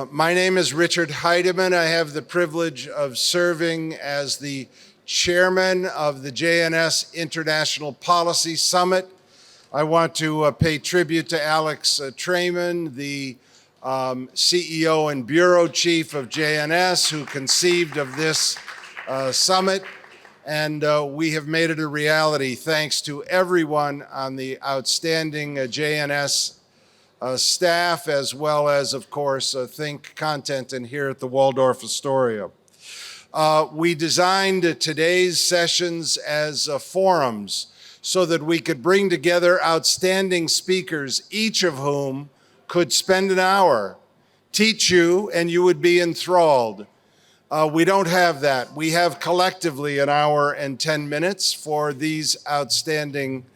My name is Richard Heidemann. I have the privilege of serving as the chairman of the JNS International Policy Summit. I want to pay tribute to Alex Trayman, the CEO and bureau chief of JNS, who conceived of this summit. And we have made it a reality thanks to everyone on the outstanding JNS staff, as well as, of course, Think Content and here at the Waldorf Astoria. We designed today's sessions as forums so that we could bring together outstanding speakers, each of whom could spend an hour, teach you, and you would be enthralled. We don't have that. We have collectively an hour and 10 minutes for these outstanding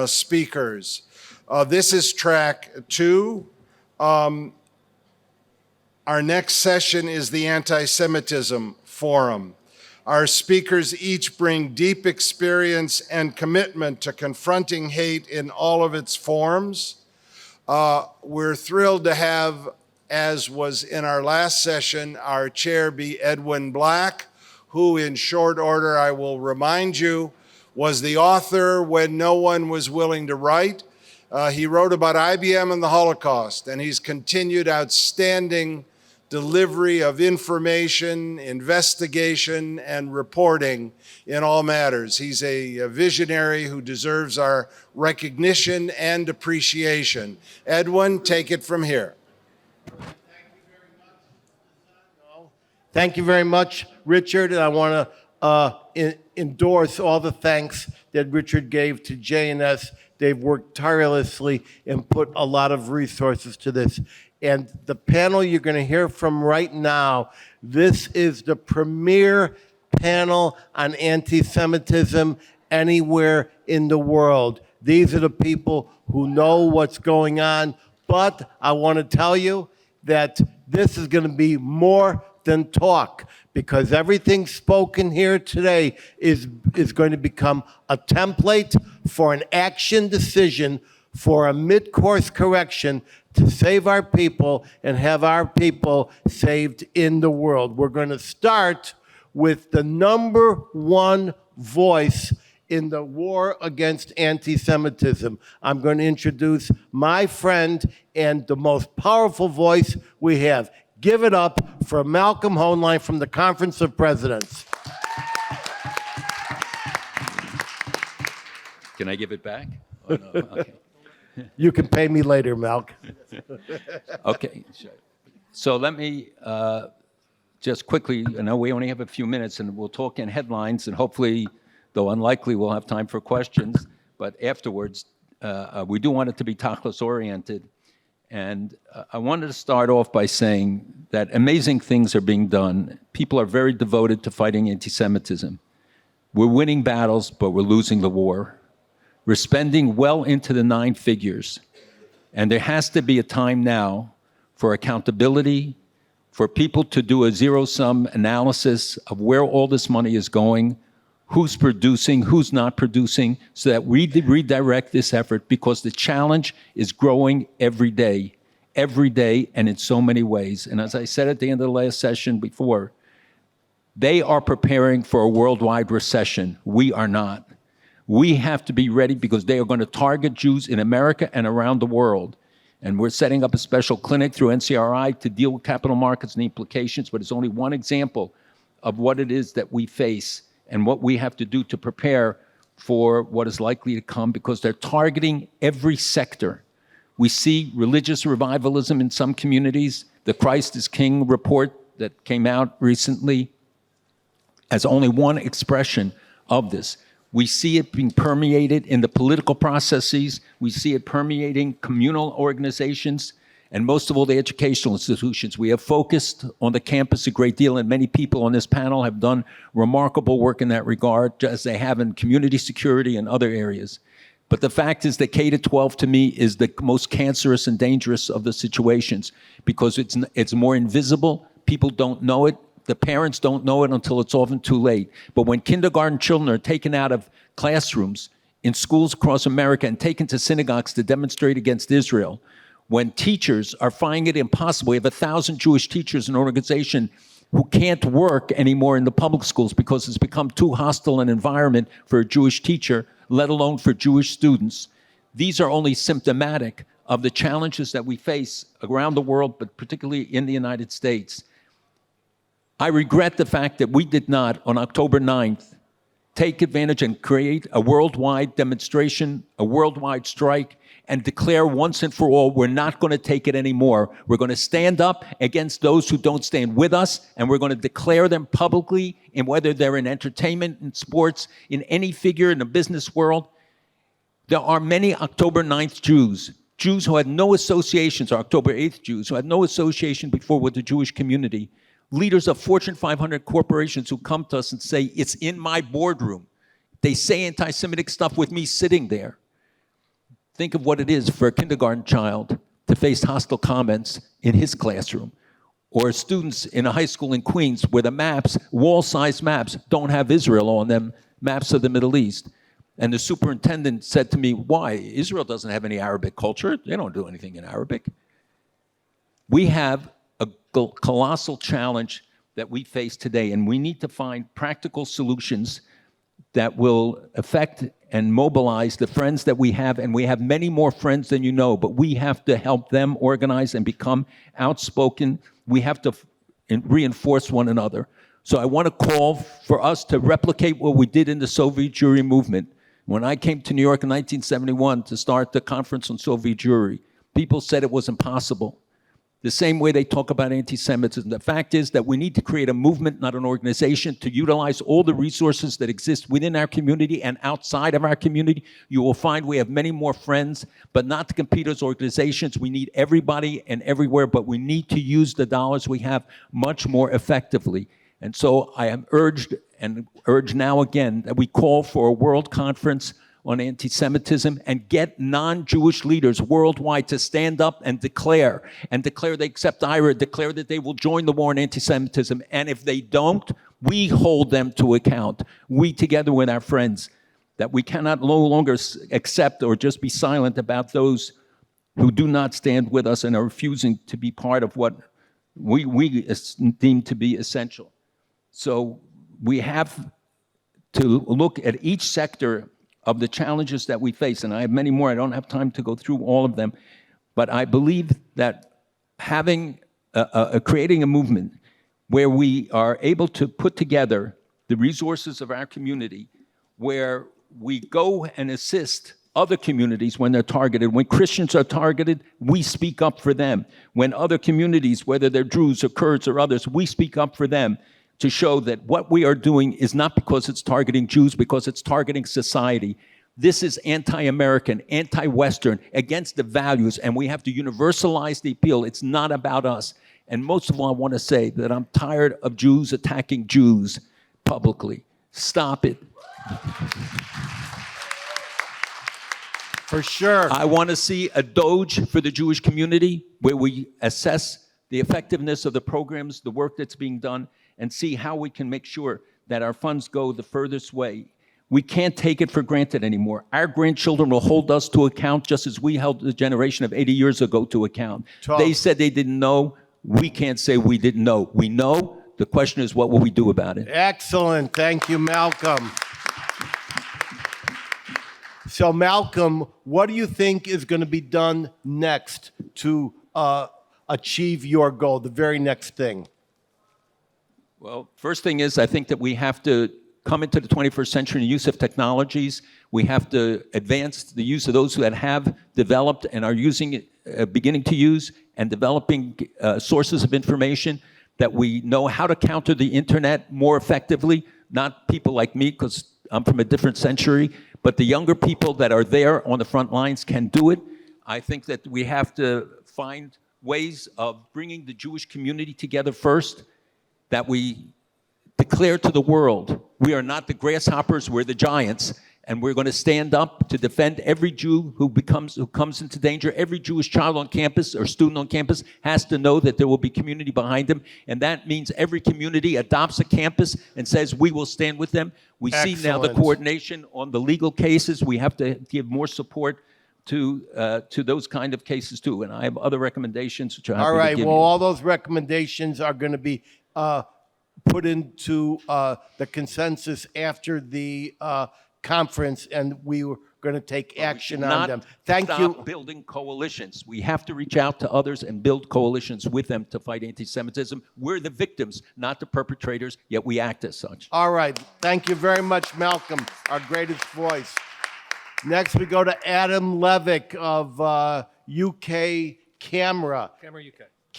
speakers. This is track 2. Our next session is the Antisemitism Forum. Our speakers each bring deep experience and commitment to confronting hate in all of its forms. We're thrilled to have, as was in our last session, our chair be Edwin Black, who in short order, I will remind you, was the author when no one was willing to write. He wrote about IBM and the Holocaust, and he's continued outstanding delivery of information, investigation, and reporting in all matters. He's a visionary who deserves our recognition and appreciation. Edwin, take it from here. Thank you very much, Richard. And I want to endorse all the thanks that Richard gave to JNS. They've worked tirelessly and put a lot of resources to this. And the panel you're going to hear from right now, this is the premier panel on anti-Semitism anywhere in the world. These are the people who know what's going on. But I want to tell you that this is going to be more than talk, because everything spoken here today is going to become a template for an action decision, for a mid-course correction to save our people and have our people saved in the world. We're going to start with the number one voice in the war against anti-Semitism. I'm going to introduce my friend and the most powerful voice we have. Give it up for Malcolm Hoenlein from the Conference of Presidents. Can I give it back? Oh, no. Okay. You can pay me later, Malk. Okay. So let me just quickly, I know we only have a few minutes, and we'll talk in headlines, and hopefully, though unlikely, we'll have time for questions. But afterwards, we do want it to be tachlis-oriented. And I wanted to start off by saying that amazing things are being done. People are very devoted to fighting anti-Semitism. We're winning battles, but we're losing the war. We're spending well into the 9 figures. And there has to be a time now for accountability, for people to do a zero-sum analysis of where all this money is going, who's producing, who's not producing, so that we redirect this effort, because the challenge is growing every day, and in so many ways. And as I said at the end of the last session before, they are preparing for a worldwide recession. We are not. We have to be ready, because they are going to target Jews in America and around the world. And we're setting up a special clinic through NCRI to deal with capital markets and the implications, but it's only one example of what it is that we face and what we have to do to prepare for what is likely to come, because they're targeting every sector. We see religious revivalism in some communities. The Christ is King report that came out recently as only one expression of this. We see it being permeated in the political processes. We see it permeating communal organizations, and most of all, the educational institutions. We have focused on the campus a great deal, and many people on this panel have done remarkable work in that regard, as they have in community security and other areas. But the fact is that K-12 to me is the most cancerous and dangerous of the situations, because it's more invisible. People don't know it. The parents don't know it until it's often too late. But when kindergarten children are taken out of classrooms in schools across America and taken to synagogues to demonstrate against Israel, when teachers are finding it impossible. We have 1,000 Jewish teachers in an organization who can't work anymore in the public schools because it's become too hostile an environment for a Jewish teacher, let alone for Jewish students. These are only symptomatic of the challenges that we face around the world, but particularly in the United States. I regret the fact that we did not, on October 9th, take advantage and create a worldwide demonstration, a worldwide strike, and declare once and for all, we're not going to take it anymore. We're going to stand up against those who don't stand with us, and we're going to declare them publicly, and whether they're in entertainment, in sports, in any figure in the business world. There are many October 9th Jews who had no associations, or October 8th Jews, who had no association before with the Jewish community. Leaders of Fortune 500 corporations who come to us and say, it's in my boardroom. They say anti-Semitic stuff with me sitting there. Think of what it is for a kindergarten child to face hostile comments in his classroom, or students in a high school in Queens where the maps, wall-sized maps, don't have Israel on them, maps of the Middle East. And the superintendent said to me, why? Israel doesn't have any Arabic culture. They don't do anything in Arabic. We have a colossal challenge that we face today, and we need to find practical solutions that will affect and mobilize the friends that we have, and we have many more friends than you know, but we have to help them organize and become outspoken. We have to reinforce one another. So I want to call for us to replicate what we did in the Soviet Jewry movement. When I came to New York in 1971 to start the conference on Soviet Jewry, people said it was impossible. The same way they talk about anti-Semitism. The fact is that we need to create a movement, not an organization, to utilize all the resources that exist within our community and outside of our community. You will find we have many more friends, but not to compete as organizations. We need everybody and everywhere, but we need to use the dollars we have much more effectively. And so I am urged, and urge now again, that we call for a world conference on anti-Semitism and get non-Jewish leaders worldwide to stand up and declare they accept IRA, declare that they will join the war on anti-Semitism. And if they don't, we hold them to account. We, together with our friends, that we cannot no longer accept or just be silent about those who do not stand with us and are refusing to be part of what we deem to be essential. So we have to look at each sector of the challenges that we face, and I have many more. I don't have time to go through all of them, but I believe that creating a movement where we are able to put together the resources of our community, where we go and assist other communities when they're targeted. When Christians are targeted, we speak up for them. When other communities, whether they're Druze or Kurds or others, we speak up for them, to show that what we are doing is not because it's targeting Jews, because it's targeting society. This is anti-American, anti-Western, against the values, and we have to universalize the appeal. It's not about us. And most of all, I want to say that I'm tired of Jews attacking Jews publicly. Stop it. For sure. I want to see a Doge for the Jewish community where we assess the effectiveness of the programs, the work that's being done, and see how we can make sure that our funds go the furthest way. We can't take it for granted anymore. Our grandchildren will hold us to account just as we held the generation of 80 years ago to account. They said they didn't know. We can't say we didn't know. We know. The question is, what will we do about it? Excellent. Thank you, Malcolm. So, Malcolm, what do you think is going to be done next to achieve your goal, the very next thing? Well, first thing is, I think that we have to come into the 21st century in the use of technologies. We have to advance the use of those that have developed and are using it, beginning to use and developing sources of information, that we know how to counter the internet more effectively, not people like me, because I'm from a different century, but the younger people that are there on the front lines can do it. I think that we have to find ways of bringing the Jewish community together first, that we declare to the world, we are not the grasshoppers, we're the giants, and we're going to stand up to defend every Jew who comes into danger. Every Jewish child on campus or student on campus has to know that there will be community behind them, and that means every community adopts a campus and says, we will stand with them. We see now the coordination on the legal cases. We have to give more support to those kind of cases too. And I have other recommendations which I'm happy All to right, give well, you. all those recommendations are going to be put into the consensus after the conference, and we were going to take action on them. Thank Stop you. building coalitions. We have to reach out to others and build coalitions with them to fight anti-Semitism. We're the victims, not the perpetrators, yet we act as such. All right, thank you very much, Malcolm, our greatest voice. Next, we go to Adam Levick of UK Camera.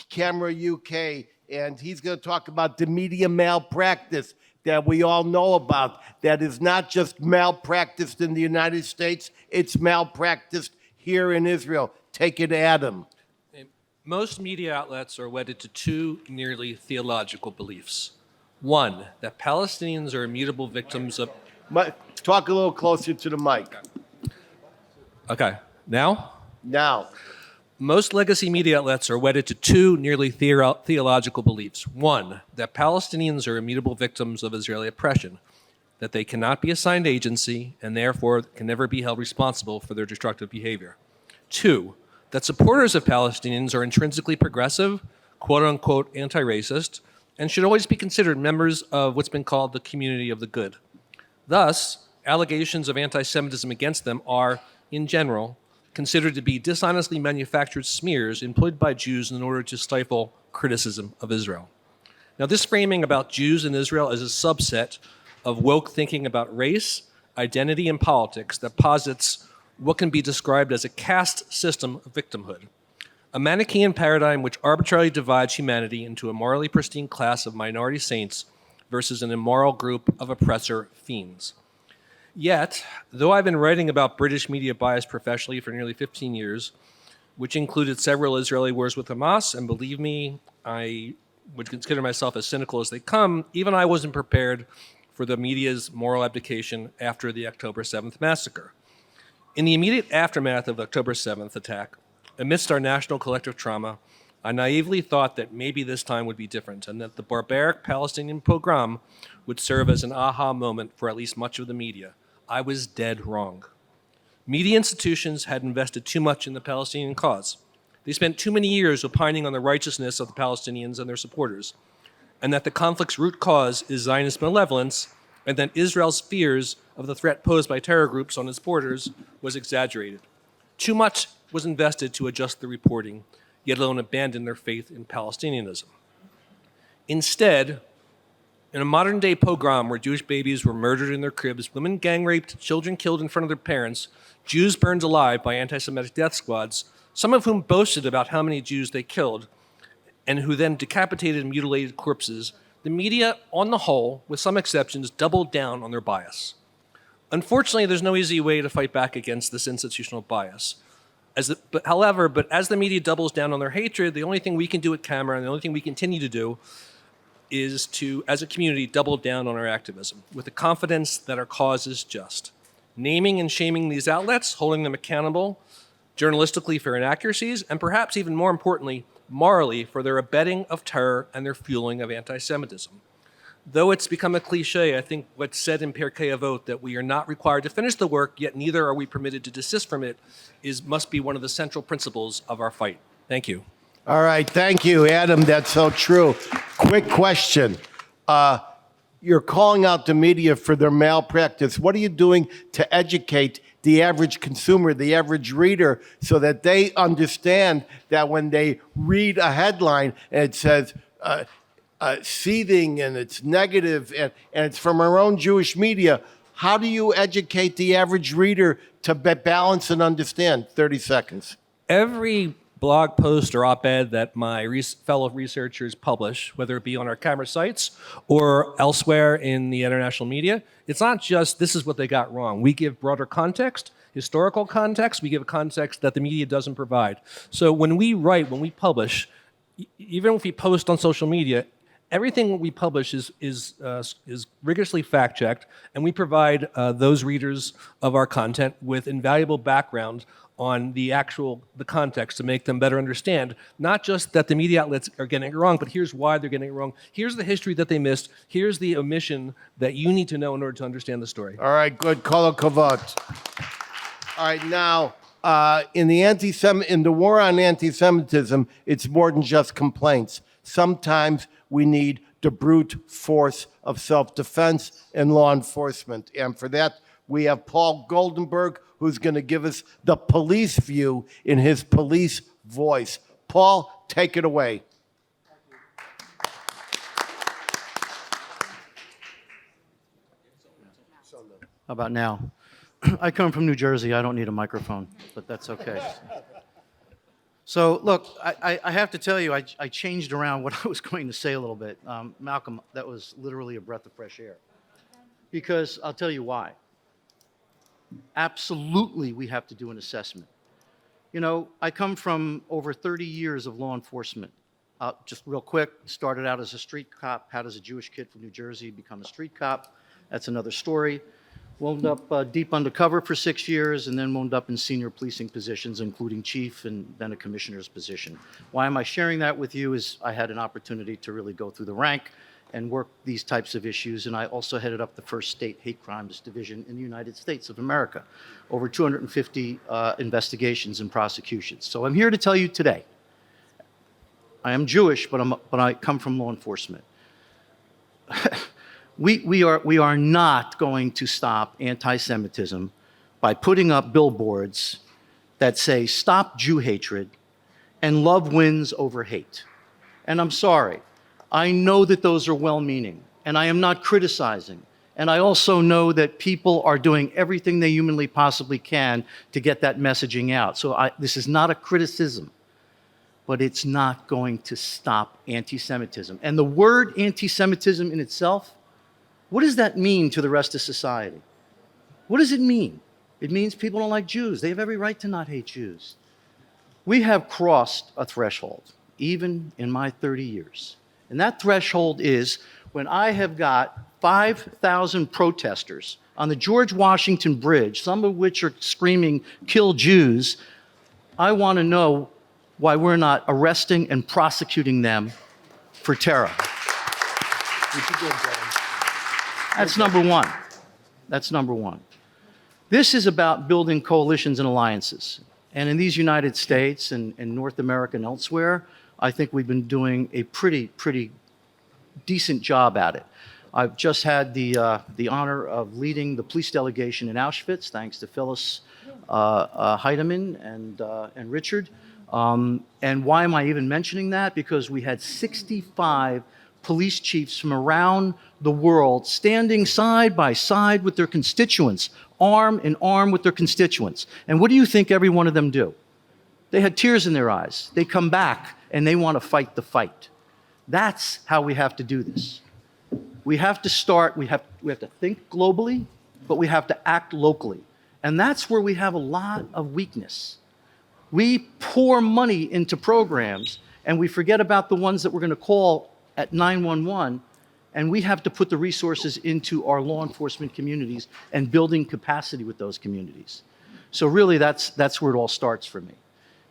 Camera UK, and he's going to talk about the media malpractice that we all know about, that is not just malpracticed in the United States, it's malpracticed here in Israel. Take it, Adam. Most media outlets are wedded to two nearly theological beliefs. One, that Palestinians are immutable victims of... Talk a little closer to the mic. Okay, now? Now. Most legacy media outlets are wedded to two nearly theological beliefs. One, that Palestinians are immutable victims of Israeli oppression, that they cannot be assigned agency and therefore can never be held responsible for their destructive behavior. Two, that supporters of Palestinians are intrinsically progressive, quote-unquote anti-racist, and should always be considered members of what's been called the community of the good. Thus, allegations of anti-Semitism against them are, in general, considered to be dishonestly manufactured smears employed by Jews in order to stifle criticism of Israel. Now, this framing about Jews in Israel is a subset of woke thinking about race, identity, and politics that posits what can be described as a caste system of victimhood, a Manichaean paradigm which arbitrarily divides humanity into a morally pristine class of minority saints versus an immoral group of oppressor fiends. Yet, though I've been writing about British media bias professionally for nearly 15 years, which included several Israeli wars with Hamas, and believe me, I would consider myself as cynical as they come, even I wasn't prepared for the media's moral abdication after the October 7th massacre. In the immediate aftermath of the October 7th attack, amidst our national collective trauma, I naively thought that maybe this time would be different and that the barbaric Palestinian pogrom would serve as an aha moment for at least much of the media. I was dead wrong. Media institutions had invested too much in the Palestinian cause. They spent too many years opining on the righteousness of the Palestinians and their supporters, and that the conflict's root cause is Zionist malevolence, and that Israel's fears of the threat posed by terror groups on its borders was exaggerated. Too much was invested to adjust the reporting, yet alone abandon their faith in Palestinianism. Instead, in a modern-day pogrom where Jewish babies were murdered in their cribs, women gang-raped, children killed in front of their parents, Jews burned alive by anti-Semitic death squads, some of whom boasted about how many Jews they killed, and who then decapitated and mutilated corpses, the media, on the whole, with some exceptions, doubled down on their bias. Unfortunately, there's no easy way to fight back against this institutional bias. But as the media doubles down on their hatred, the only thing we can do at Camera, and the only thing we continue to do, is to, as a community, double down on our activism with the confidence that our cause is just. Naming and shaming these outlets, holding them accountable, journalistically for inaccuracies, and perhaps even more importantly, morally for their abetting of terror and their fueling of anti-Semitism. Though it's become a cliche, I think what's said in Pirkei Avot, that we are not required to finish the work, yet neither are we permitted to desist from it, must be one of the central principles of our fight. Thank you. All right, thank you, Adam. That's so true. Quick question. You're calling out the media for their malpractice. What are you doing to educate the average consumer, the average reader, so that they understand that when they read a headline and it says seething and it's negative and it's from our own Jewish media, how do you educate the average reader to balance and understand? 30 seconds. Every blog post or op-ed that my fellow researchers publish, whether it be on our Camera sites or elsewhere in the international media, it's not just this is what they got wrong. We give broader context, historical context. We give a context that the media doesn't provide. So when we write, when we publish, even if we post on social media, everything we publish is rigorously fact-checked, and we provide those readers of our content with invaluable background on the context to make them better understand, not just that the media outlets are getting it wrong, but here's why they're getting it wrong. Here's the history that they missed. Here's the omission that you need to know in order to understand the story. All right, good. Kol hakavod. All right, now, in the war on anti-Semitism, it's more than just complaints. Sometimes we need the brute force of self-defense and law enforcement. And for that, we have Paul Goldenberg, who's going to give us the police view in his police voice. Paul, take it away. How about now? I come from New Jersey. I don't need a microphone, but that's okay. So look, I have to tell you, I changed around what I was going to say a little bit. Malcolm, that was literally a breath of fresh air. Because I'll tell you why. Absolutely, we have to do an assessment. You know, I come from over 30 years of law enforcement. Just real quick, started out as a street cop. How does a Jewish kid from New Jersey become a street cop? That's another story. Wound up deep undercover for 6 years, and then wound up in senior policing positions, including chief and then a commissioner's position. Why am I sharing that with you is I had an opportunity to really go through the rank and work these types of issues, and I also headed up the first state hate crimes division in the United States of America. Over 250 investigations and prosecutions. So I'm here to tell you today, I am Jewish, but I come from law enforcement. We are not going to stop anti-Semitism by putting up billboards that say, stop Jew hatred and love wins over hate. And I'm sorry, I know that those are well-meaning, and I am not criticizing. And I also know that people are doing everything they humanly possibly can to get that messaging out. So this is not a criticism, but it's not going to stop anti-Semitism. And the word anti-Semitism in itself, what does that mean to the rest of society? What does it mean? It means people don't like Jews. They have every right to not hate Jews. We have crossed a threshold, even in my 30 years. And that threshold is when I have got 5,000 protesters on the George Washington Bridge, some of which are screaming, kill Jews. I want to know why we're not arresting and prosecuting them for terror. That's number one. That's number one. This is about building coalitions and alliances. And in these United States and North America and elsewhere, I think we've been doing a pretty decent job at it. I've just had the honor of leading the police delegation in Auschwitz, thanks to Phyllis Heidemann and Richard. And why am I even mentioning that? Because we had 65 police chiefs from around the world standing side by side with their constituents, arm in arm with their constituents. And what do you think every one of them do? They had tears in their eyes. They come back and they want to fight the fight. That's how we have to do this. We have to start, we have to think globally, but we have to act locally. And that's where we have a lot of weakness. We pour money into programs and we forget about the ones that we're going to call at 911, and we have to put the resources into our law enforcement communities and building capacity with those communities. So really, that's where it all starts for me.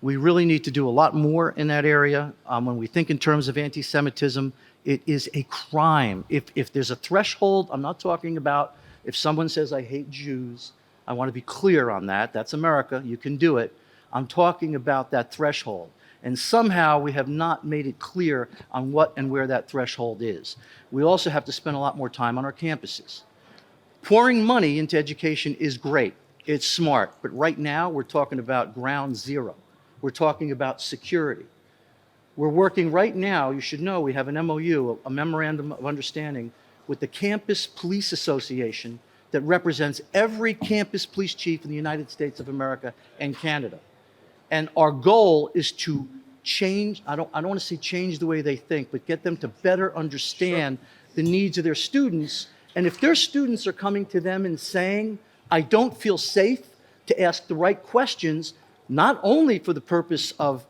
We really need to do a lot more in that area. When we think in terms of anti-Semitism, it is a crime. If there's a threshold, I'm not talking about if someone says, I hate Jews. I want to be clear on that. That's America. You can do it. I'm talking about that threshold. And somehow we have not made it clear on what and where that threshold is. We also have to spend a lot more time on our campuses. Pouring money into education is great. It's smart. But right now we're talking about ground zero. We're talking about security. We're working right now, you should know, we have an MOU, a memorandum of understanding with the Campus Police Association that represents every campus police chief in the United States of America and Canada. And our goal is to change, I don't want to say change the way they think, but get them to better understand the needs of their students. And if their students are coming to them and saying, I don't feel safe to ask the right questions, not only for the purpose of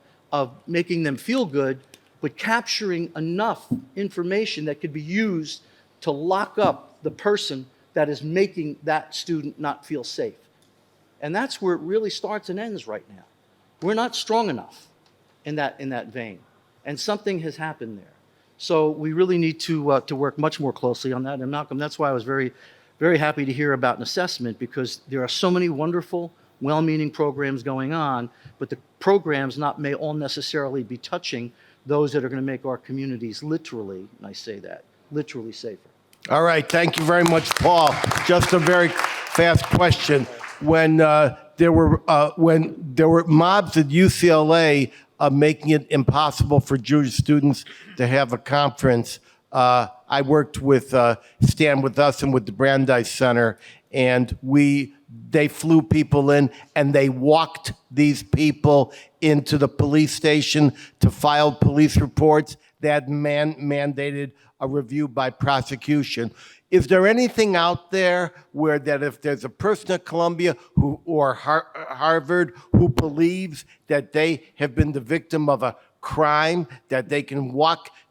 making them feel good, but capturing enough information that could be used to lock up the person that is making that student not feel safe. And that's where it really starts and ends right now. We're not strong enough in that vein, and something has happened there. So we really need to work much more closely on that. And Malcolm, that's why I was very, very happy to hear about an assessment, because there are so many wonderful well-meaning programs going on, but the programs may all necessarily be touching those that are going to make our communities literally, and I say that, literally safer. All right, thank you very much, Paul. Just a very fast question. When there were mobs at UCLA making it impossible for Jewish students to have a conference, I worked with Stand With Us and with the Brandeis Center, and they flew people in and they walked these people into the police station to file police reports that mandated a review by prosecution. Is there anything out there where that if there's a person at Columbia or Harvard who believes that they have been the victim of a crime, that they can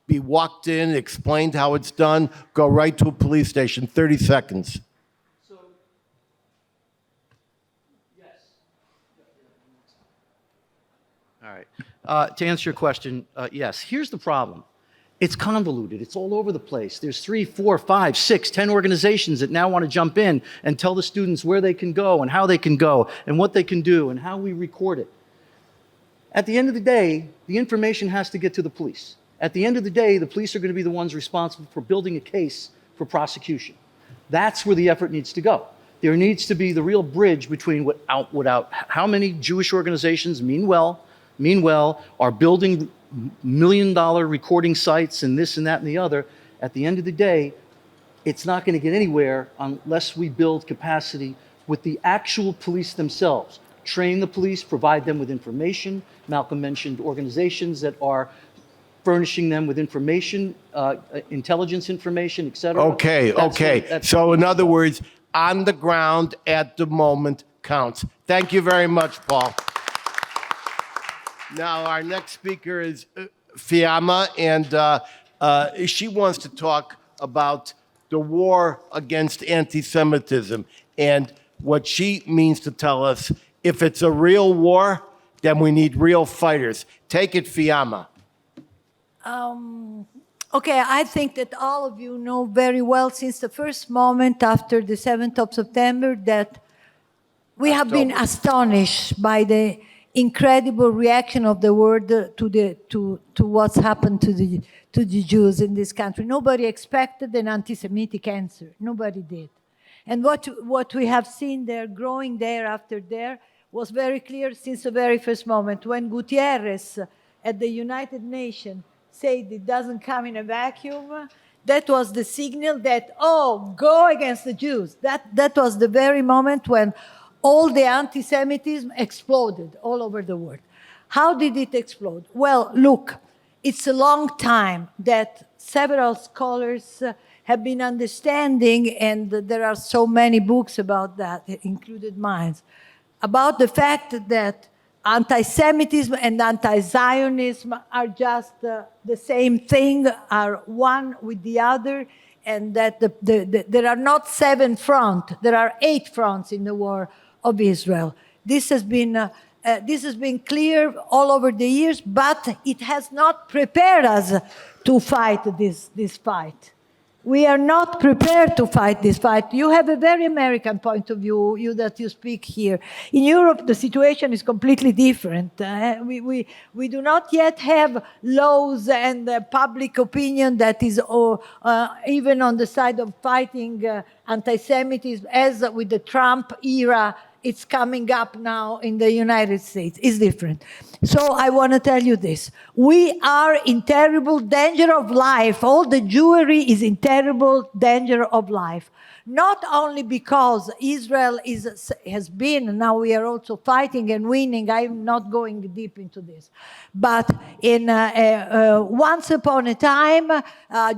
be walked in, explained how it's done, go right to a police station? 30 seconds. All right. To answer your question, yes. Here's the problem. It's convoluted. It's all over the place. There's 3, 4, 5, 6, 10 organizations that now want to jump in and tell the students where they can go and how they can go and what they can do and how we record it. At the end of the day, the information has to get to the police. At the end of the day, the police are going to be the ones responsible for building a case for prosecution. That's where the effort needs to go. There needs to be the real bridge between without how many Jewish organizations mean well, are building million-dollar recording sites and this and that and the other. At the end of the day, it's not going to get anywhere unless we build capacity with the actual police themselves. Train the police, provide them with information. Malcolm mentioned organizations that are furnishing them with information, intelligence information, et cetera. Okay. So in other words, on the ground at the moment counts. Thank you very much, Paul. Now, our next speaker is Fiamma, and she wants to talk about the war against anti-Semitism and what she means to tell us. If it's a real war, then we need real fighters. Take it, Fiamma. Okay, I think that all of you know very well since the first moment after the 7th of September that we have been astonished by the incredible reaction of the world to what's happened to the Jews in this country. Nobody expected an anti-Semitic answer. Nobody did. And what we have seen there, growing there after there, was very clear since the very first moment. When Gutierrez at the United Nations said it doesn't come in a vacuum, that was the signal that, go against the Jews. That was the very moment when all the anti-Semitism exploded all over the world. How did it explode? Well, look, it's a long time that several scholars have been understanding, and there are so many books about that, included mine, about the fact that anti-Semitism and anti-Zionism are just the same thing, are one with the other, and that there are not 7 fronts, there are 8 fronts in the war of Israel. This has been clear all over the years, but it has not prepared us to fight this fight. We are not prepared to fight this fight. You have a very American point of view, you that you speak here. In Europe, the situation is completely different. We do not yet have laws and public opinion that is even on the side of fighting anti-Semitism, as with the Trump era. It's coming up now in the United States. It's different. So I want to tell you this. We are in terrible danger of life. All the Jewry is in terrible danger of life. Not only because Israel has been, now we are also fighting and winning. I'm not going deep into this. But once upon a time,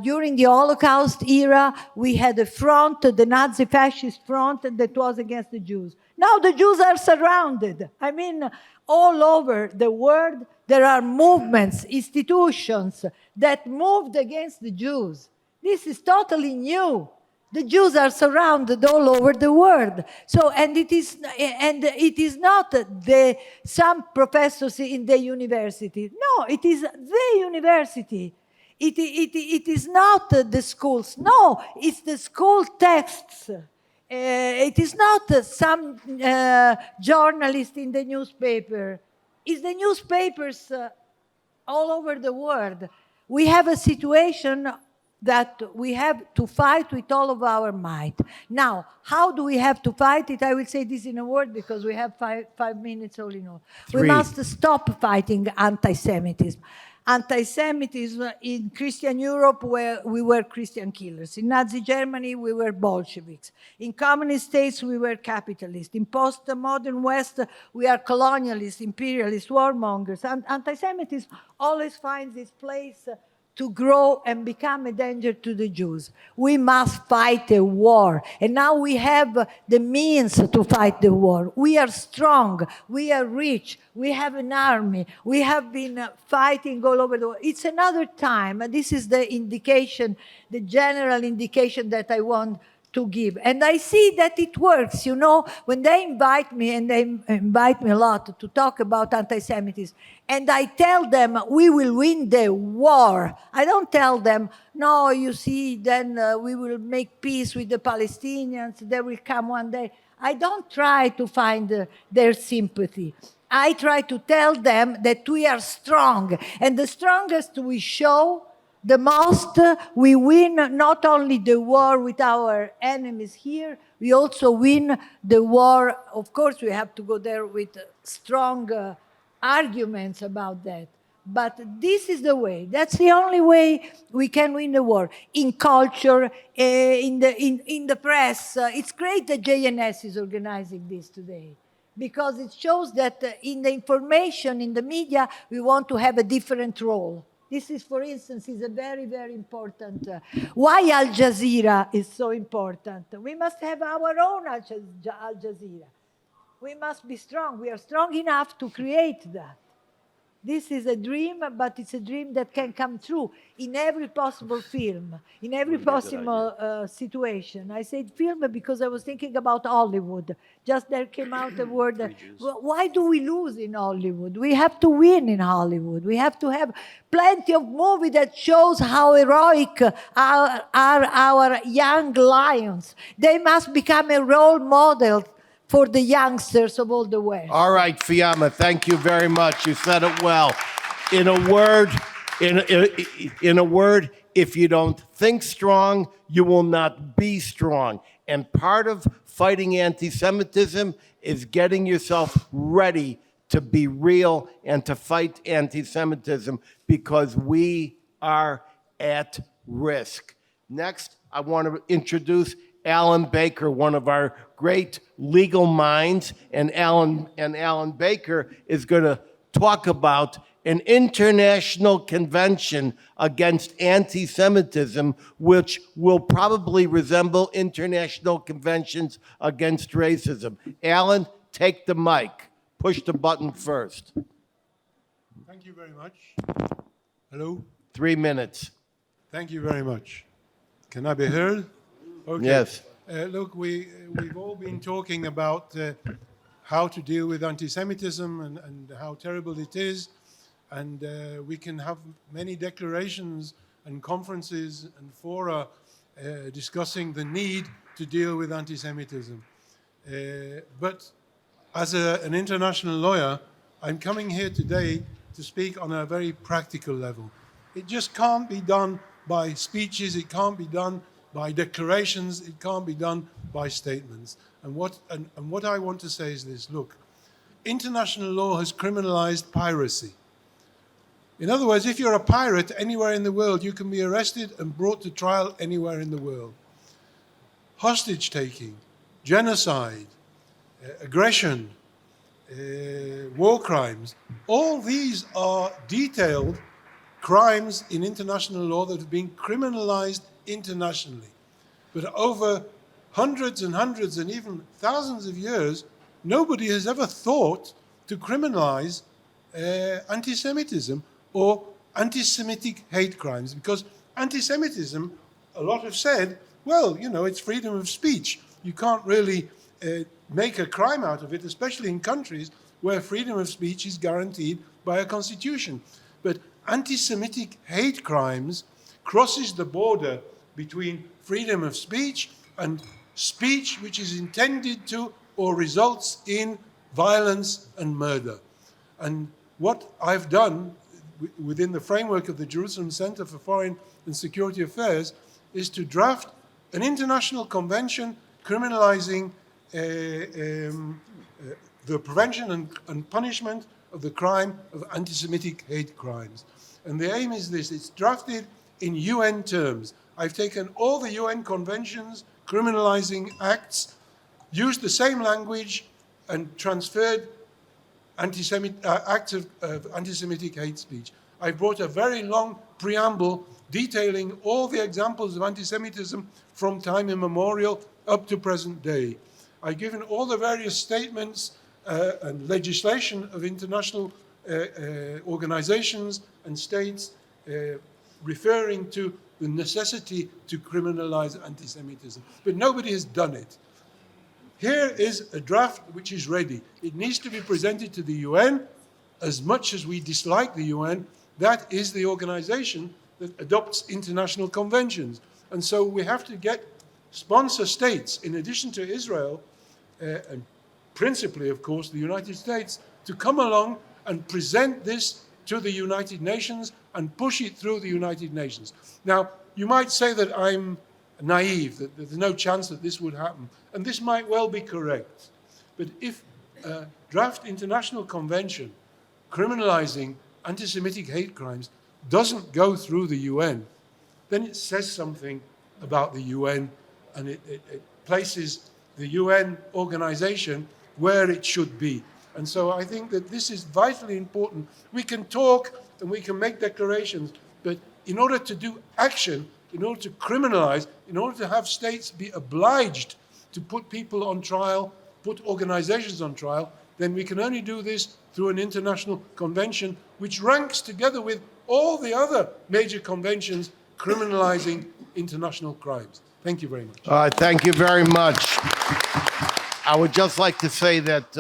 during the Holocaust era, we had a front, the Nazi fascist front, that was against the Jews. Now the Jews are surrounded. I mean, all over the world, there are movements, institutions that moved against the Jews. This is totally new. The Jews are surrounded all over the world. So, and it is not some professors in the university. No, it is the university. It is not the schools. No, it's the school texts. It is not some journalist in the newspaper. It's the newspapers all over the world. We have a situation that we have to fight with all of our might. Now, how do we have to fight it? I will say this in a word because we have five minutes all in all. We 3. must stop fighting anti-Semitism. Anti-Semitism in Christian Europe, where we were Christian killers. In Nazi Germany, we were Bolsheviks. In communist states, we were capitalists. In post-modern West, we are colonialists, imperialists, warmongers. And anti-Semitism always finds its place to grow and become a danger to the Jews. We must fight a war. And now we have the means to fight the war. We are strong. We are rich. We have an army. We have been fighting all over the world. It's another time. This is the indication, the general indication that I want to give. And I see that it works. You know, when they invite me, and they invite me a lot to talk about anti-Semitism, and I tell them we will win the war. I don't tell them, no, you see, then we will make peace with the Palestinians. They will come one day. I don't try to find their sympathy. I try to tell them that we are strong. And the strongest we show, the most we win not only the war with our enemies here, we also win the war. Of course, we have to go there with strong arguments about that. But this is the way. That's the only way we can win the war. In culture, in the press. It's great that JNS is organizing this today, because it shows that in the information, in the media, we want to have a different role. This is, for instance, is a very, very important. Why Al Jazeera is so important? We must have our own Al Jazeera. We must be strong. We are strong enough to create that. This is a dream, but it's a dream that can come true in every possible film, in every possible situation. I said film because I was thinking about Hollywood. Just there came out a word, why do we lose in Hollywood? We have to win in Hollywood. We have to have plenty of movie that shows how heroic are our young lions. They must become a role model for the youngsters of all the West. All right, Fiamma, thank you very much. You said it well. In a word, in a word, if you don't think strong, you will not be strong. And part of fighting anti-Semitism is getting yourself ready to be real and to fight anti-Semitism, because we are at risk. Next, I want to introduce Alan Baker, one of our great legal minds, and Alan Baker is going to talk about an international convention against anti-Semitism, which will probably resemble international conventions against racism. Alan, take the mic. Push the button first. Thank you very much. Hello? 3 minutes. Thank you very much. Can I be heard? Okay. Yes. Look, we've all been talking about how to deal with anti-Semitism and how terrible it is. And we can have many declarations and conferences and fora discussing the need to deal with anti-Semitism. But as an international lawyer, I'm coming here today to speak on a very practical level. It just can't be done by speeches. It can't be done by declarations. It can't be done by statements. And what I want to say is this: look, international law has criminalized piracy. In other words, if you're a pirate anywhere in the world, you can be arrested and brought to trial anywhere in the world. Hostage taking, genocide, aggression, war crimes, all these are detailed crimes in international law that have been criminalized internationally. But over hundreds and hundreds and even thousands of years, nobody has ever thought to criminalize anti-Semitism or anti-Semitic hate crimes, because anti-Semitism, a lot have said, well, you know, it's freedom of speech. You can't really make a crime out of it, especially in countries where freedom of speech is guaranteed by a constitution. But anti-Semitic hate crimes crosses the border between freedom of speech and speech which is intended to or results in violence and murder. And what I've done within the framework of the Jerusalem Center for Foreign and Security Affairs is to draft an international convention criminalizing the prevention and punishment of the crime of anti-Semitic hate crimes. And the aim is this: it's drafted in UN terms. I've taken all the UN conventions criminalizing acts, used the same language, and transferred acts of anti-Semitic hate speech. I've brought a very long preamble detailing all the examples of anti-Semitism from time immemorial up to present day. I've given all the various statements and legislation of international organizations and states referring to the necessity to criminalize anti-Semitism. But nobody has done it. Here is a draft which is ready. It needs to be presented to the UN. As much as we dislike the UN, that is the organization that adopts international conventions. And so we have to get sponsor states, in addition to Israel, and principally, of course, the United States, to come along and present this to the United Nations and push it through the United Nations. Now, you might say that I'm naive, that there's no chance that this would happen, and this might well be correct. But if a draft international convention criminalizing anti-Semitic hate crimes doesn't go through the UN, then it says something about the UN, and it places the UN organization where it should be. And so I think that this is vitally important. We can talk and we can make declarations, but in order to do action, in order to criminalize, in order to have states be obliged to put people on trial, put organizations on trial, then we can only do this through an international convention which ranks together with all the other major conventions criminalizing international crimes. Thank you very much. Thank you very much. I would just like to say that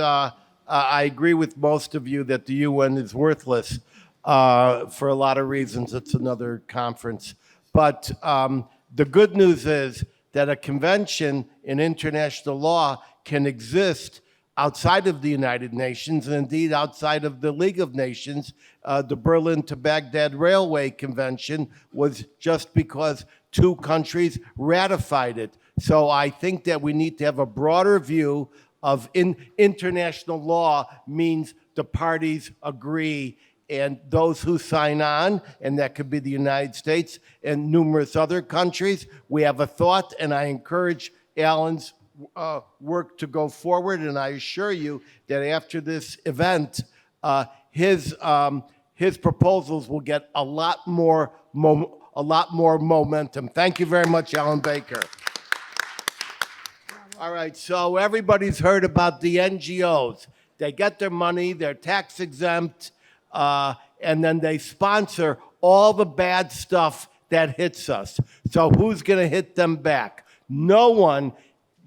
I agree with most of you that the UN is worthless for a lot of reasons. It's another conference. But the good news is that a convention in international law can exist outside of the United Nations, and indeed outside of the League of Nations. The Berlin to Baghdad Railway Convention was just because two countries ratified it. So I think that we need to have a broader view of international law means the parties agree, and those who sign on, and that could be the United States and numerous other countries, we have a thought, and I encourage Alan's work to go forward, and I assure you that after this event, his proposals will get a lot more momentum. Thank you very much, Alan Baker. All right, so everybody's heard about the NGOs. They get their money, they're tax exempt, and then they sponsor all the bad stuff that hits us. So who's going to hit them back? No one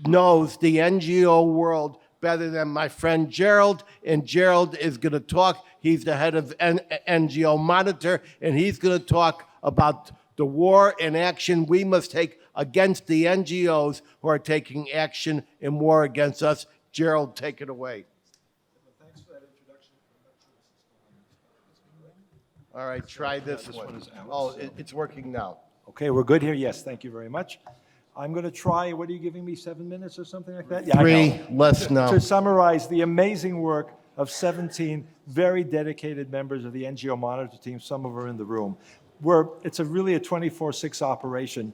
knows the NGO world better than my friend Gerald, and Gerald is going to talk. He's the head of NGO Monitor, and he's going to talk about the war and action we must take against the NGOs who are taking action in war against us. Gerald, take it away. Thanks for that introduction. All right, try this one. Oh, it's working now. Okay, we're good here. Yes, thank you very much. I'm going to try, what are you giving me, 7 minutes or something like that? Yeah, 3 less now. To summarize the amazing work of 17 very dedicated members of the NGO Monitor team, some of them are in the room. It's really a 24/6 operation.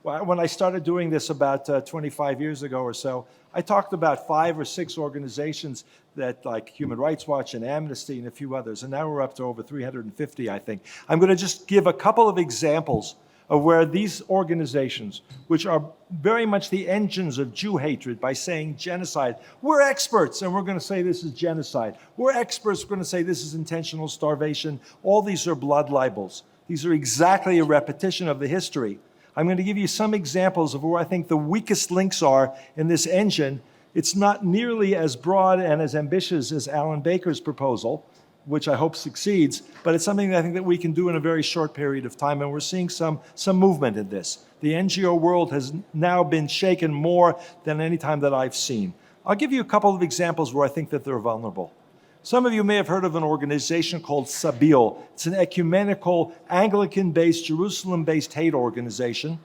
When I started doing this about 25 years ago or so, I talked about 5 or 6 organizations that, like Human Rights Watch and Amnesty and a few others, and now we're up to over 350, I think. I'm going to just give a couple of examples of where these organizations, which are very much the engines of Jew hatred by saying genocide, we're experts and we're going to say this is genocide. We're experts, we're going to say this is intentional starvation. All these are blood libels. These are exactly a repetition of the history. I'm going to give you some examples of where I think the weakest links are in this engine. It's not nearly as broad and as ambitious as Alan Baker's proposal, which I hope succeeds, but it's something that I think that we can do in a very short period of time, and we're seeing some movement in this. The NGO world has now been shaken more than any time that I've seen. I'll give you a couple of examples where I think that they're vulnerable. Some of you may have heard of an organization called Sabil. It's an ecumenical, Anglican-based, Jerusalem-based hate organization,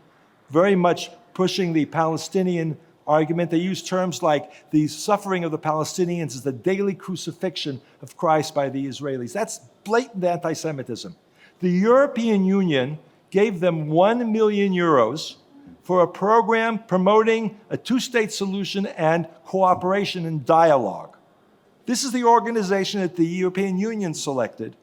very much pushing the Palestinian argument. They use terms like the suffering of the Palestinians is the daily crucifixion of Christ by the Israelis. That's blatant anti-Semitism. The European Union gave them 1 million euros for a program promoting a two-state solution and cooperation and dialogue. This is the organization that the European Union selected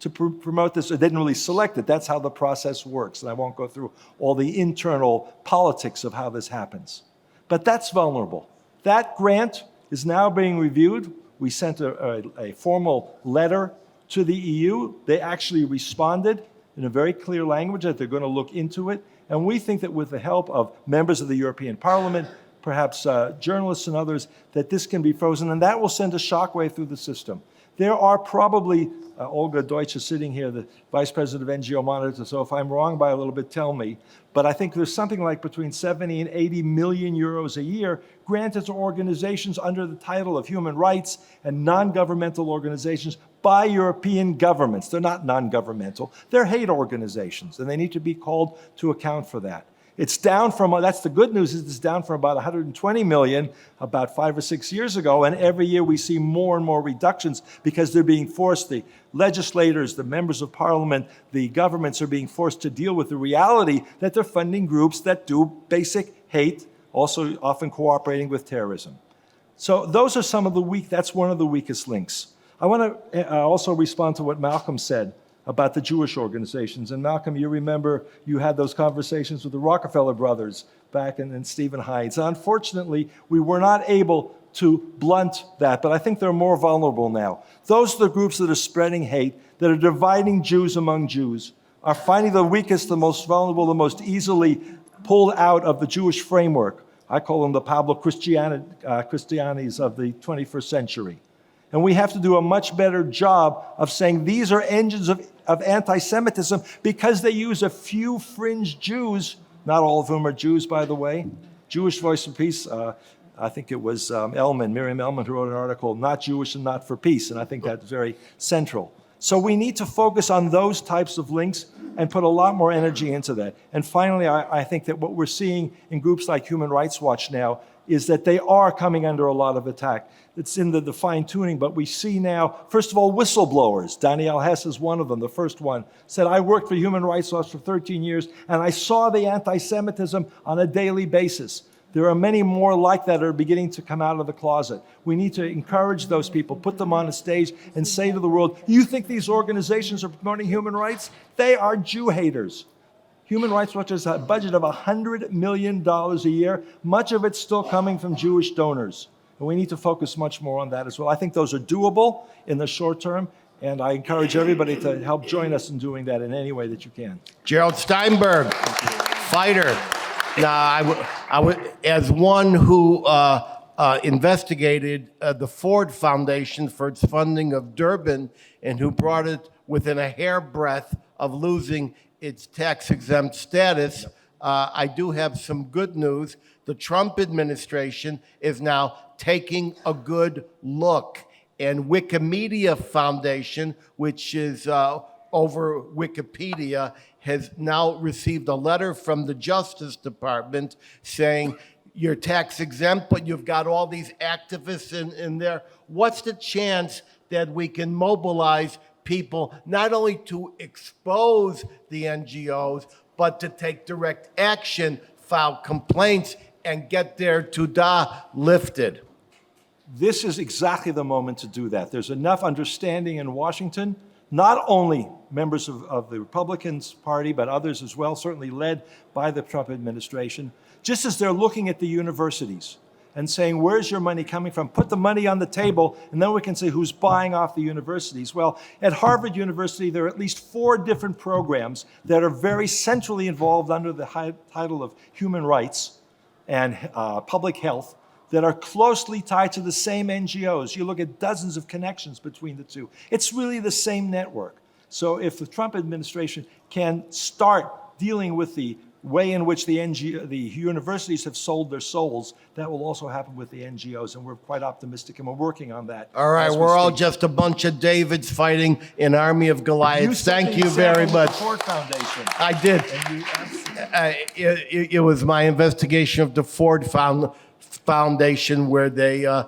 to promote this. They didn't really select it. That's how the process works. And I won't go through all the internal politics of how this happens. But that's vulnerable. That grant is now being reviewed. We sent a formal letter to the EU. They actually responded in a very clear language that they're going to look into it. And we think that with the help of members of the European Parliament, perhaps journalists and others, that this can be frozen, and that will send a shockwave through the system. There are probably, Olga Deutsch is sitting here, the Vice President of NGO Monitor, so if I'm wrong by a little bit, tell me. But I think there's something like between 70 and 80 million euros a year granted to organizations under the title of human rights and non-governmental organizations by European governments. They're not non-governmental. They're hate organizations, and they need to be called to account for that. It's down from, that's the good news, is it's down from about 120 million about 5 or 6 years ago, and every year we see more and more reductions because they're being forced, the legislators, the members of parliament, the governments are being forced to deal with the reality that they're funding groups that do basic hate, also often cooperating with terrorism. So those are some of the that's one of the weakest links. I want to also respond to what Malcolm said about the Jewish organizations. And Malcolm, you remember you had those conversations with the Rockefeller brothers back in Stephen Heights. Unfortunately, we were not able to blunt that, but I think they're more vulnerable now. Those are the groups that are spreading hate, that are dividing Jews among Jews, are finding the weakest, the most vulnerable, the most easily pulled out of the Jewish framework. I call them the Pablo Christianis of the 21st century. And we have to do a much better job of saying these are engines of anti-Semitism because they use a few fringe Jews, not all of whom are Jews, by the way. Jewish Voice for Peace, I think it was Miriam Ellman, who wrote an article, Not Jewish and Not for Peace, and I think that's very central. So we need to focus on those types of links and put a lot more energy into that. And finally, I think that what we're seeing in groups like Human Rights Watch now is that they are coming under a lot of attack. It's in the fine-tuning, but we see now, first of all, whistleblowers. Danielle Hess is one of them, the first one, said, I worked for Human Rights Watch for 13 years, and I saw the anti-Semitism on a daily basis. There are many more like that are beginning to come out of the closet. We need to encourage those people, put them on a stage, and say to the world, you think these organizations are promoting human rights? They are Jew haters. Human Rights Watch has a budget of $100 million a year. Much of it's still coming from Jewish donors. And we need to focus much more on that as well. I think those are doable in the short term, and I encourage everybody to help join us in doing that in any way that you can. Gerald Steinberg, fighter. Now, as one who investigated the Ford Foundation for its funding of Durban and who brought it within a hairbreadth of losing its tax-exempt status, I do have some good news. The Trump administration is now taking a good look. And Wikimedia Foundation, which is over Wikipedia, has now received a letter from the Justice Department saying, you're tax exempt, but you've got all these activists in there. What's the chance that we can mobilize people not only to expose the NGOs, but to take direct action, file complaints, and get their tudah lifted? This is exactly the moment to do that. There's enough understanding in Washington, not only members of the Republican Party, but others as well, certainly led by the Trump administration, just as they're looking at the universities and saying, where's your money coming from? Put the money on the table, and then we can say who's buying off the universities. Well, at Harvard University, there are at least 4 different programs that are very centrally involved under the title of human rights and public health, that are closely tied to the same NGOs. You look at dozens of connections between the two. It's really the same network. So if the Trump administration can start dealing with the way in which the universities have sold their souls, that will also happen with the NGOs, and we're quite optimistic, and we're working on that. All right, as we we're all speak. just a bunch of Davids fighting an army of Goliaths. Thank you very much. The Ford Foundation. I did. And you, It was my investigation of the Ford Foundation where they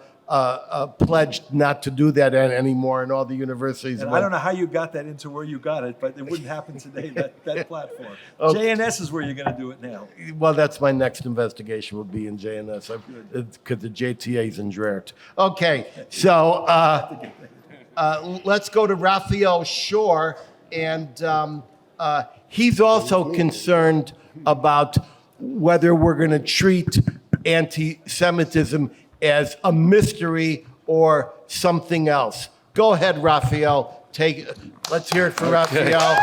pledged not to do that anymore, and all the universities. and I don't know how you got that into where you got it, but it wouldn't happen today, that platform. Okay. JNS is where you're going to do it now. Well, that's my next investigation will be in JNS because the JTA's in Draert. Okay, so let's go to Raphael Shore, and he's also concerned about whether we're going to treat anti-Semitism as a mystery or something else. Go ahead, Raphael. Let's hear it for Raphael.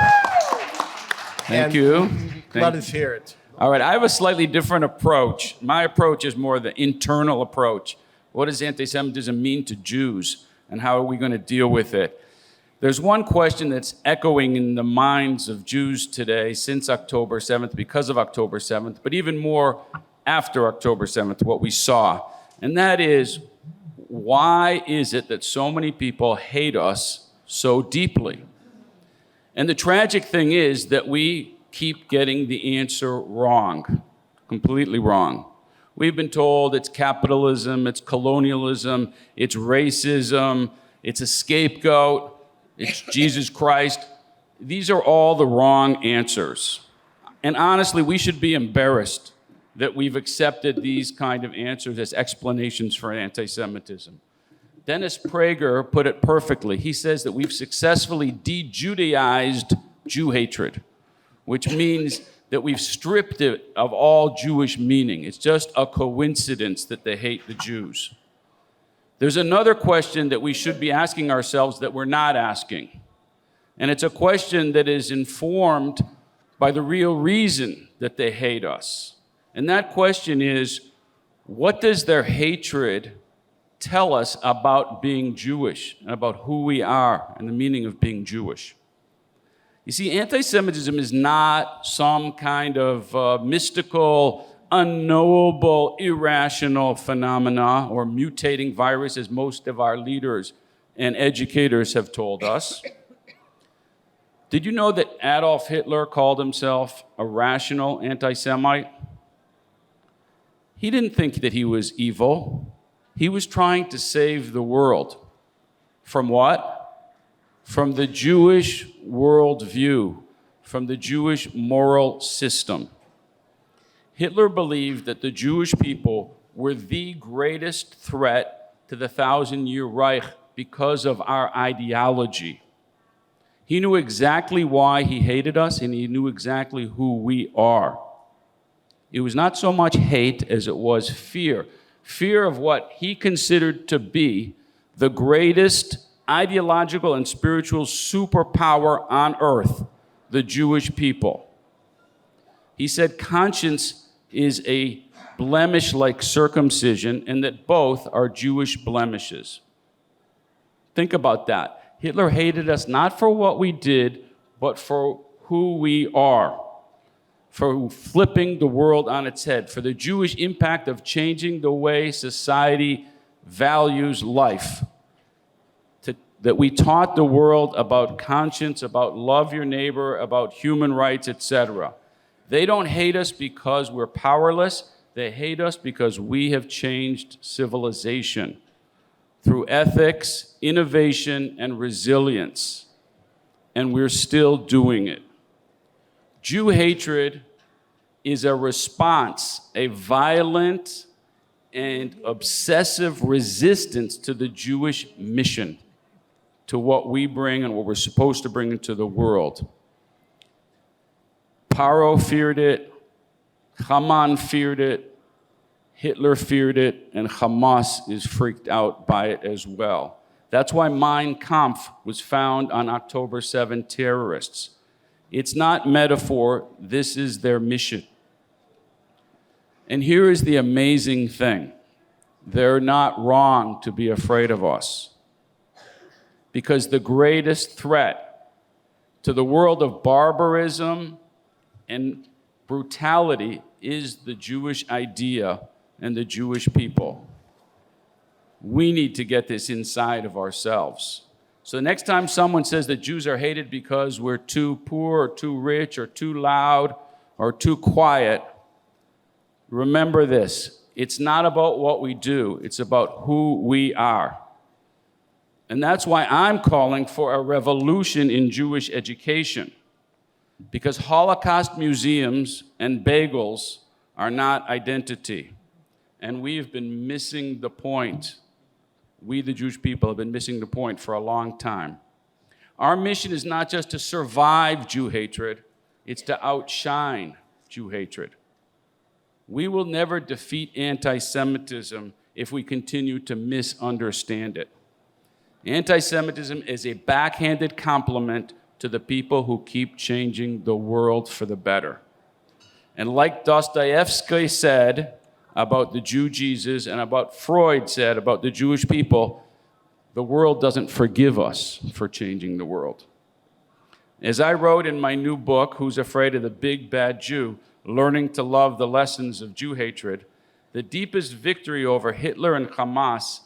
Thank you. Let us hear it. All right, I have a slightly different approach. My approach is more the internal approach. What does anti-Semitism mean to Jews, and how are we going to deal with it? There's one question that's echoing in the minds of Jews today since October 7th, because of October 7th, but even more after October 7th, what we saw. And that is, why is it that so many people hate us so deeply? And the tragic thing is that we keep getting the answer wrong, completely wrong. We've been told it's capitalism, it's colonialism, it's racism, it's a scapegoat, it's Jesus Christ. These are all the wrong answers. And honestly, we should be embarrassed that we've accepted these kind of answers as explanations for anti-Semitism. Dennis Prager put it perfectly. He says that we've successfully de-Judaized Jew hatred, which means that we've stripped it of all Jewish meaning. It's just a coincidence that they hate the Jews. There's another question that we should be asking ourselves that we're not asking. And it's a question that is informed by the real reason that they hate us. And that question is, what does their hatred tell us about being Jewish and about who we are and the meaning of being Jewish? You see, anti-Semitism is not some kind of mystical, unknowable, irrational phenomena or mutating virus, as most of our leaders and educators have told us. Did you know that Adolf Hitler called himself a rational anti-Semite? He didn't think that he was evil. He was trying to save the world. From what? From the Jewish worldview, from the Jewish moral system. Hitler believed that the Jewish people were the greatest threat to the 1,000-year Reich because of our ideology. He knew exactly why he hated us, and he knew exactly who we are. It was not so much hate as it was fear. Fear of what he considered to be the greatest ideological and spiritual superpower on earth, the Jewish people. He said conscience is a blemish like circumcision, and that both are Jewish blemishes. Think about that. Hitler hated us not for what we did, but for who we are, for flipping the world on its head, for the Jewish impact of changing the way society values life. That we taught the world about conscience, about love your neighbor, about human rights, etc. They don't hate us because we're powerless. They hate us because we have changed civilization through ethics, innovation, and resilience. And we're still doing it. Jew hatred is a response, a violent and obsessive resistance to the Jewish mission, to what we bring and what we're supposed to bring into the world. Paro feared it, Haman feared it, Hitler feared it, and Hamas is freaked out by it as well. That's why Mein Kampf was found on October 7 terrorists. It's not metaphor, this is their mission. And here is the amazing thing. they're not wrong to be afraid of us. Because the greatest threat to the world of barbarism and brutality is the Jewish idea and the Jewish people. We need to get this inside of ourselves. So the next time someone says that Jews are hated because we're too poor or too rich or too loud or too quiet, remember this. It's not about what we do. It's about who we are. And that's why I'm calling for a revolution in Jewish education. Because Holocaust museums and bagels are not identity. And we've been missing the point. We, the Jewish people, have been missing the point for a long time. Our mission is not just to survive Jew hatred, it's to outshine Jew hatred. We will never defeat anti-Semitism if we continue to misunderstand it. Anti-Semitism is a backhanded compliment to the people who keep changing the world for the better. And like Dostoevsky said about the Jew Jesus and about Freud said about the Jewish people, the world doesn't forgive us for changing the world. As I wrote in my new book, Who's Afraid of the Big Bad Jew? Learning to Love the Lessons of Jew Hatred, the deepest victory over Hitler and Hamas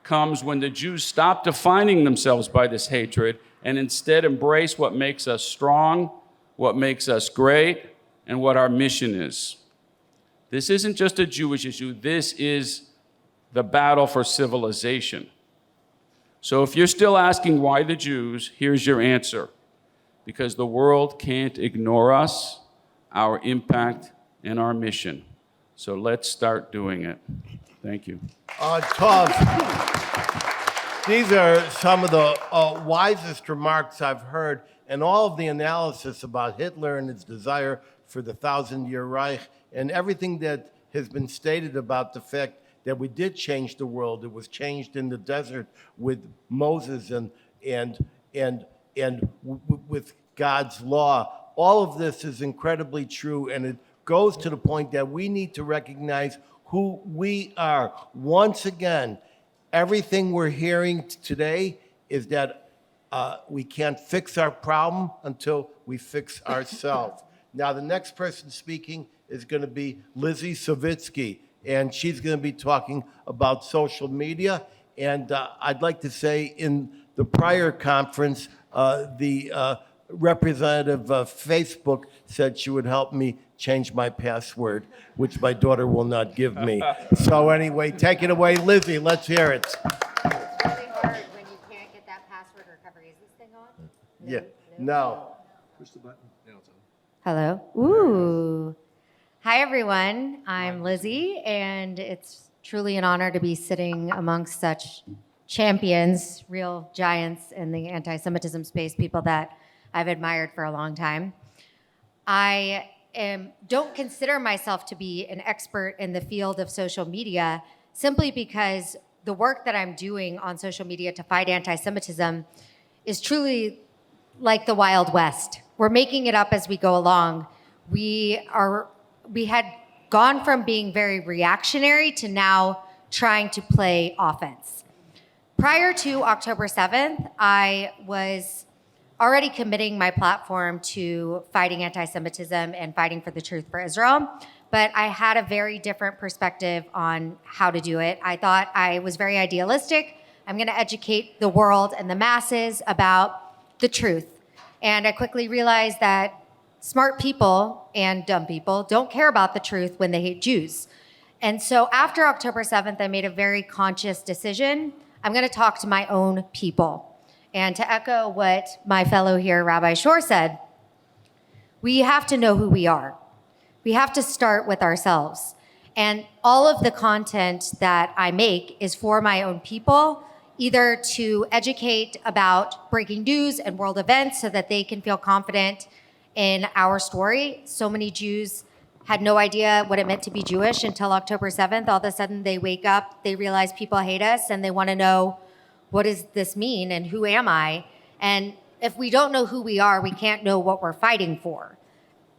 comes when the Jews stop defining themselves by this hatred and instead embrace what makes us strong, what makes us great, and what our mission is. This isn't just a Jewish issue, this is the battle for civilization. So if you're still asking why the Jews, here's your answer. Because the world can't ignore us, our impact, and our mission. So let's start doing it. Thank you. Tov, these are some of the wisest remarks I've heard, and all of the analysis about Hitler and his desire for the 1,000-year Reich, and everything that has been stated about the fact that we did change the world. It was changed in the desert with Moses and with God's law. All of this is incredibly true, and it goes to the point that we need to recognize who we are. Once again, everything we're hearing today is that we can't fix our problem until we fix ourselves. Now, the next person speaking is going to be Lizzie Savitsky, and she's going to be talking about social media. And I'd like to say in the prior conference, the representative of Facebook said she would help me change my password, which my daughter will not give me. So anyway, take it away, Lizzie. Let's hear it. It's really hard when you can't get that password recovery. Is this thing on? Yeah. No. Push the button. Hello. Ooh. Hi, everyone. I'm Lizzie, and it's truly an honor to be sitting amongst such champions, real giants in the anti-Semitism space, people that I've admired for a long time. I don't consider myself to be an expert in the field of social media simply because the work that I'm doing on social media to fight anti-Semitism is truly like the Wild West. We're making it up as we go along. We had gone from being very reactionary to now trying to play offense. Prior to October 7th, I was already committing my platform to fighting anti-Semitism and fighting for the truth for Israel, but I had a very different perspective on how to do it. I thought I was very idealistic. I'm going to educate the world and the masses about the truth. And I quickly realized that smart people and dumb people don't care about the truth when they hate Jews. And so after October 7th, I made a very conscious decision. I'm going to talk to my own people. And to echo what my fellow here, Rabbi Shor, said, we have to know who we are. We have to start with ourselves. And all of the content that I make is for my own people, either to educate about breaking news and world events so that they can feel confident in our story. So many Jews had no idea what it meant to be Jewish until October 7th. All of a sudden they wake up, they realize people hate us, and they want to know, what does this mean and who am I? And if we don't know who we are, we can't know what we're fighting for,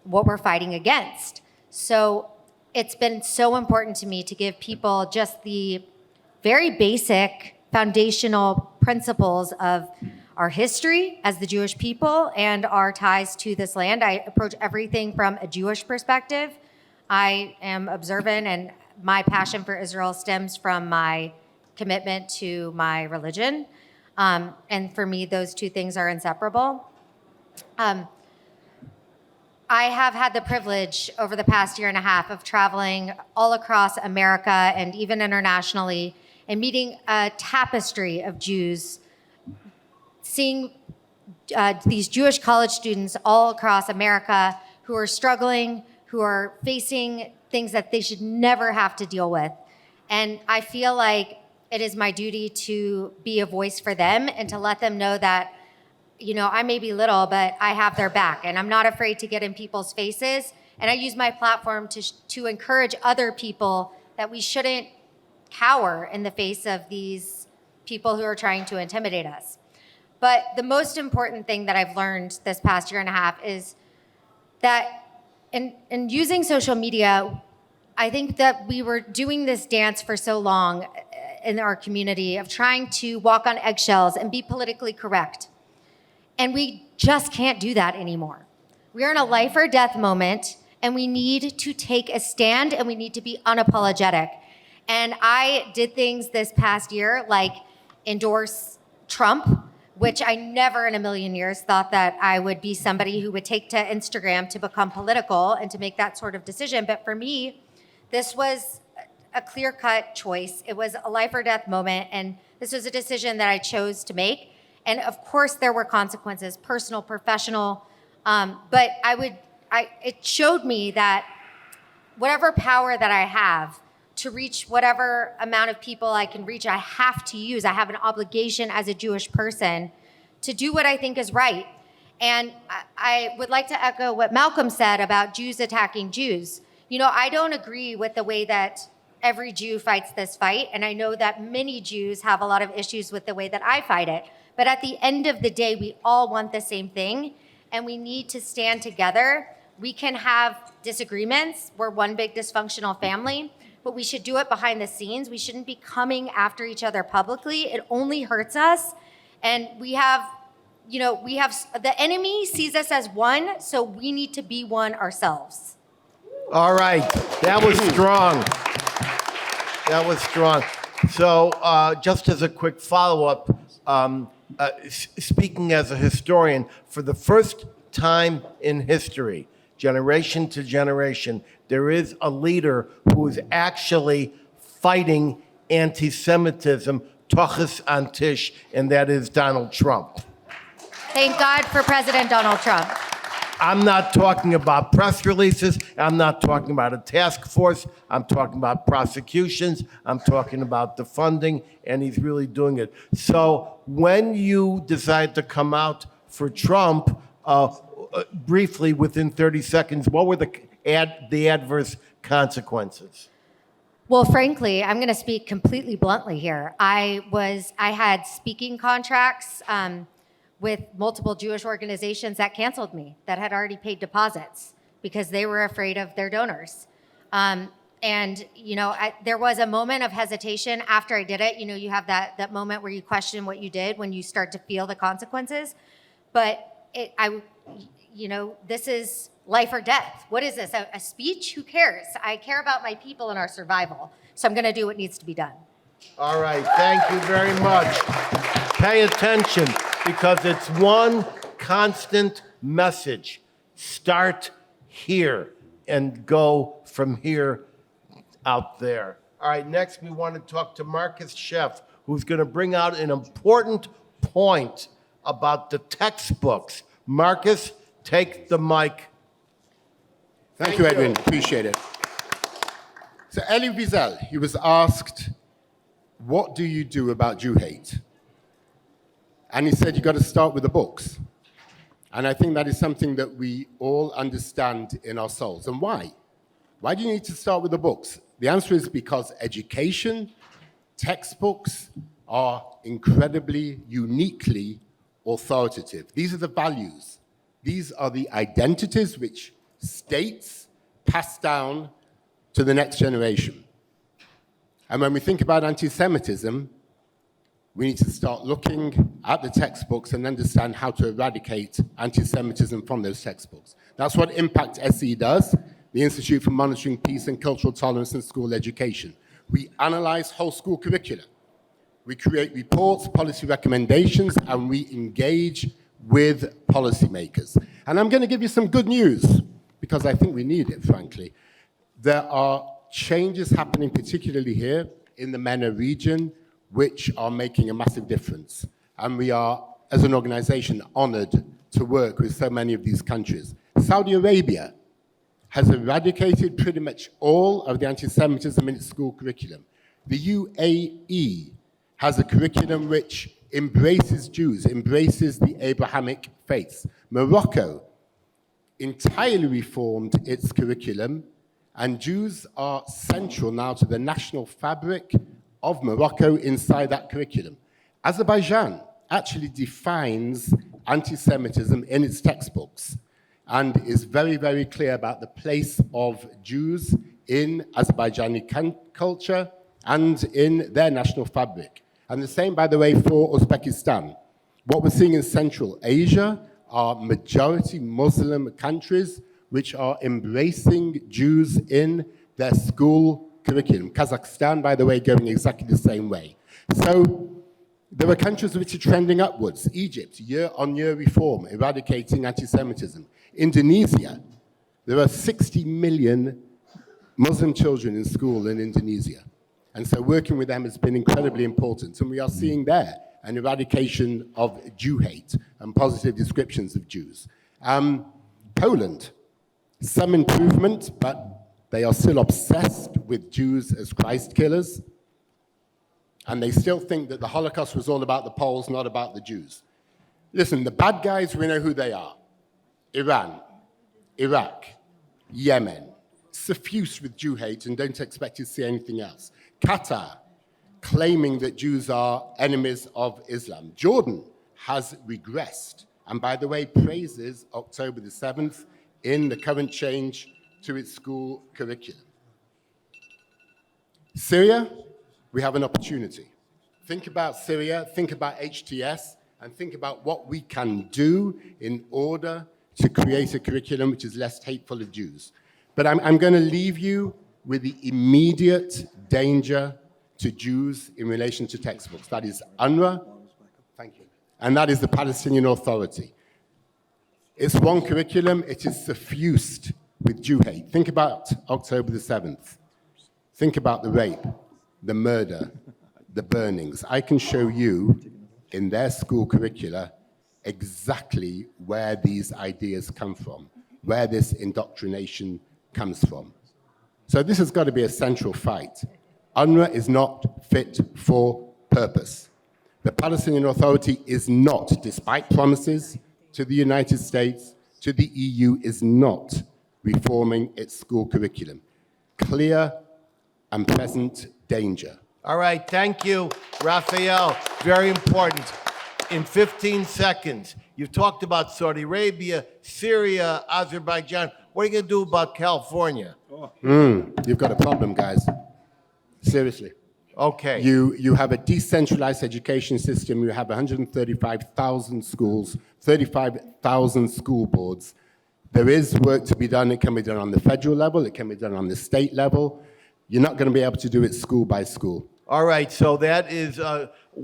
what we're fighting against. So it's been so important to me to give people just the very basic foundational principles of our history as the Jewish people and our ties to this land. I approach everything from a Jewish perspective. I am observant, and my passion for Israel stems from my commitment to my religion. And for me, those two things are inseparable. I have had the privilege over the past year and a half of traveling all across America and even internationally and meeting a tapestry of Jews, seeing these Jewish college students all across America who are struggling, who are facing things that they should never have to deal with. And I feel like it is my duty to be a voice for them and to let them know that, you know, I may be little, but I have their back, and I'm not afraid to get in people's faces. And I use my platform to encourage other people that we shouldn't cower in the face of these people who are trying to intimidate us. But the most important thing that I've learned this past year and a half is that in using social media, I think that we were doing this dance for so long in our community of trying to walk on eggshells and be politically correct. And we just can't do that anymore. We're in a life or death moment, and we need to take a stand, and we need to be unapologetic. And I did things this past year like endorse Trump, which I never in a million years thought that I would be somebody who would take to Instagram to become political and to make that sort of decision. But for me, this was a clear-cut choice. It was a life or death moment, and this was a decision that I chose to make. And of course, there were consequences, personal, professional, but it showed me that whatever power that I have to reach whatever amount of people I can reach, I have to use. I have an obligation as a Jewish person to do what I think is right. And I would like to echo what Malcolm said about Jews attacking Jews. You know, I don't agree with the way that every Jew fights this fight, and I know that many Jews have a lot of issues with the way that I fight it. But at the end of the day, we all want the same thing, and we need to stand together. We can have disagreements. We're one big dysfunctional family, but we should do it behind the scenes. We shouldn't be coming after each other publicly. It only hurts us. And we have the enemy sees us as one, so we need to be one ourselves. All right, that was strong. That was strong. So just as a quick follow-up, speaking as a historian, for the first time in history, generation to generation, there is a leader who is actually fighting anti-Semitism, tochus antish, and that is Donald Trump. Thank God for President Donald Trump. I'm not talking about press releases. I'm not talking about a task force. I'm talking about prosecutions. I'm talking about the funding, and he's really doing it. So when you decide to come out for Trump, briefly, within 30 seconds, what were the adverse consequences? Well, frankly, I'm going to speak completely bluntly here. I had speaking contracts with multiple Jewish organizations that canceled me, that had already paid deposits because they were afraid of their donors. And, you know, there was a moment of hesitation after I did it. You know, you have that moment where you question what you did when you start to feel the consequences. But this is life or death. What is this, a speech? Who cares? I care about my people and our survival. So I'm going to do what needs to be done. All right, thank you very much. Pay attention, because it's one constant message. Start here and go from here out there. All right, next we want to talk to Marcus Sheff, who's going to bring out an important point about the textbooks. Marcus, take the mic. Thank you, Edwin. Appreciate it. So Elie Wiesel, he was asked, what do you do about Jew hate? And he said, you got to start with the books. And I think that is something that we all understand in our souls. And why? Why do you need to start with the books? The answer is because education, textbooks are incredibly, uniquely authoritative. These are the values. These are the identities which states pass down to the next generation. And when we think about anti-Semitism, we need to start looking at the textbooks and understand how to eradicate anti-Semitism from those textbooks. That's what Impact SE does, the Institute for Monitoring Peace and Cultural Tolerance in School Education. We analyze whole school curricula. We create reports, policy recommendations, and we engage with policymakers. And I'm going to give you some good news, because I think we need it, frankly. There are changes happening, particularly here in the MENA region, which are making a massive difference. And we are, as an organization, honored to work with so many of these countries. Saudi Arabia has eradicated pretty much all of the anti-Semitism in its school curriculum. The UAE has a curriculum which embraces Jews, embraces the Abrahamic faiths. Morocco entirely reformed its curriculum, and Jews are central now to the national fabric of Morocco inside that curriculum. Azerbaijan actually defines anti-Semitism in its textbooks and is very, very clear about the place of Jews in Azerbaijani culture and in their national fabric. And the same, by the way, for Uzbekistan. What we're seeing in Central Asia are majority Muslim countries which are embracing Jews in their school curriculum. Kazakhstan, by the way, going exactly the same way. So there are countries which are trending upwards. Egypt, year-on-year reform, eradicating anti-Semitism. Indonesia, there are 60 million Muslim children in school in Indonesia. And so working with them has been incredibly important. And we are seeing there an eradication of Jew hate and positive descriptions of Jews. Poland, some improvement, but they are still obsessed with Jews as Christ killers. And they still think that the Holocaust was all about the Poles, not about the Jews. Listen, the bad guys, we know who they are. Iran, Iraq, Yemen, suffused with Jew hate and don't expect to see anything else. Qatar, claiming that Jews are enemies of Islam. Jordan has regressed. And by the way, praises October the 7th in the current change to its school curriculum. Syria, we have an opportunity. Think about Syria, think about HTS, and think about what we can do in order to create a curriculum which is less hateful of Jews. But I'm going to leave you with the immediate danger to Jews in relation to textbooks. That is UNRWA, thank you, and that is the Palestinian Authority. It's one curriculum, it is suffused with Jew hate. Think about October the 7th. Think about the rape, the murder, the burnings. I can show you in their school curricula exactly where these ideas come from, where this indoctrination comes from. So this has got to be a central fight. UNRWA is not fit for purpose. The Palestinian Authority is not, despite promises to the United States, to the EU, is not reforming its school curriculum. Clear and present danger. All right, thank you, Raphael. Very important. In 15 seconds, you've talked about Saudi Arabia, Syria, Azerbaijan. What are you going to do about California? You've got a problem, guys. Seriously. Okay. You have a decentralized education system. You have 135,000 schools, 35,000 school boards. There is work to be done. It can be done on the federal level. It can be done on the state level. You're not going to be able to do it school by school. All right, so that is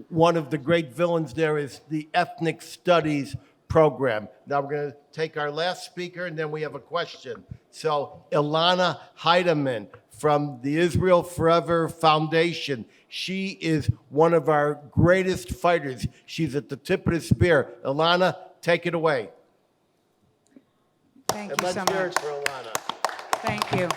one of the great villains there is the ethnic studies program. Now we're going to take our last speaker, and then we have a question. So Ilana Heidemann from the Israel Forever Foundation. She is one of our greatest fighters. She's at the tip of the spear. Ilana, take it away. Thank And you let's so hear much. it for Ilana. Thank you.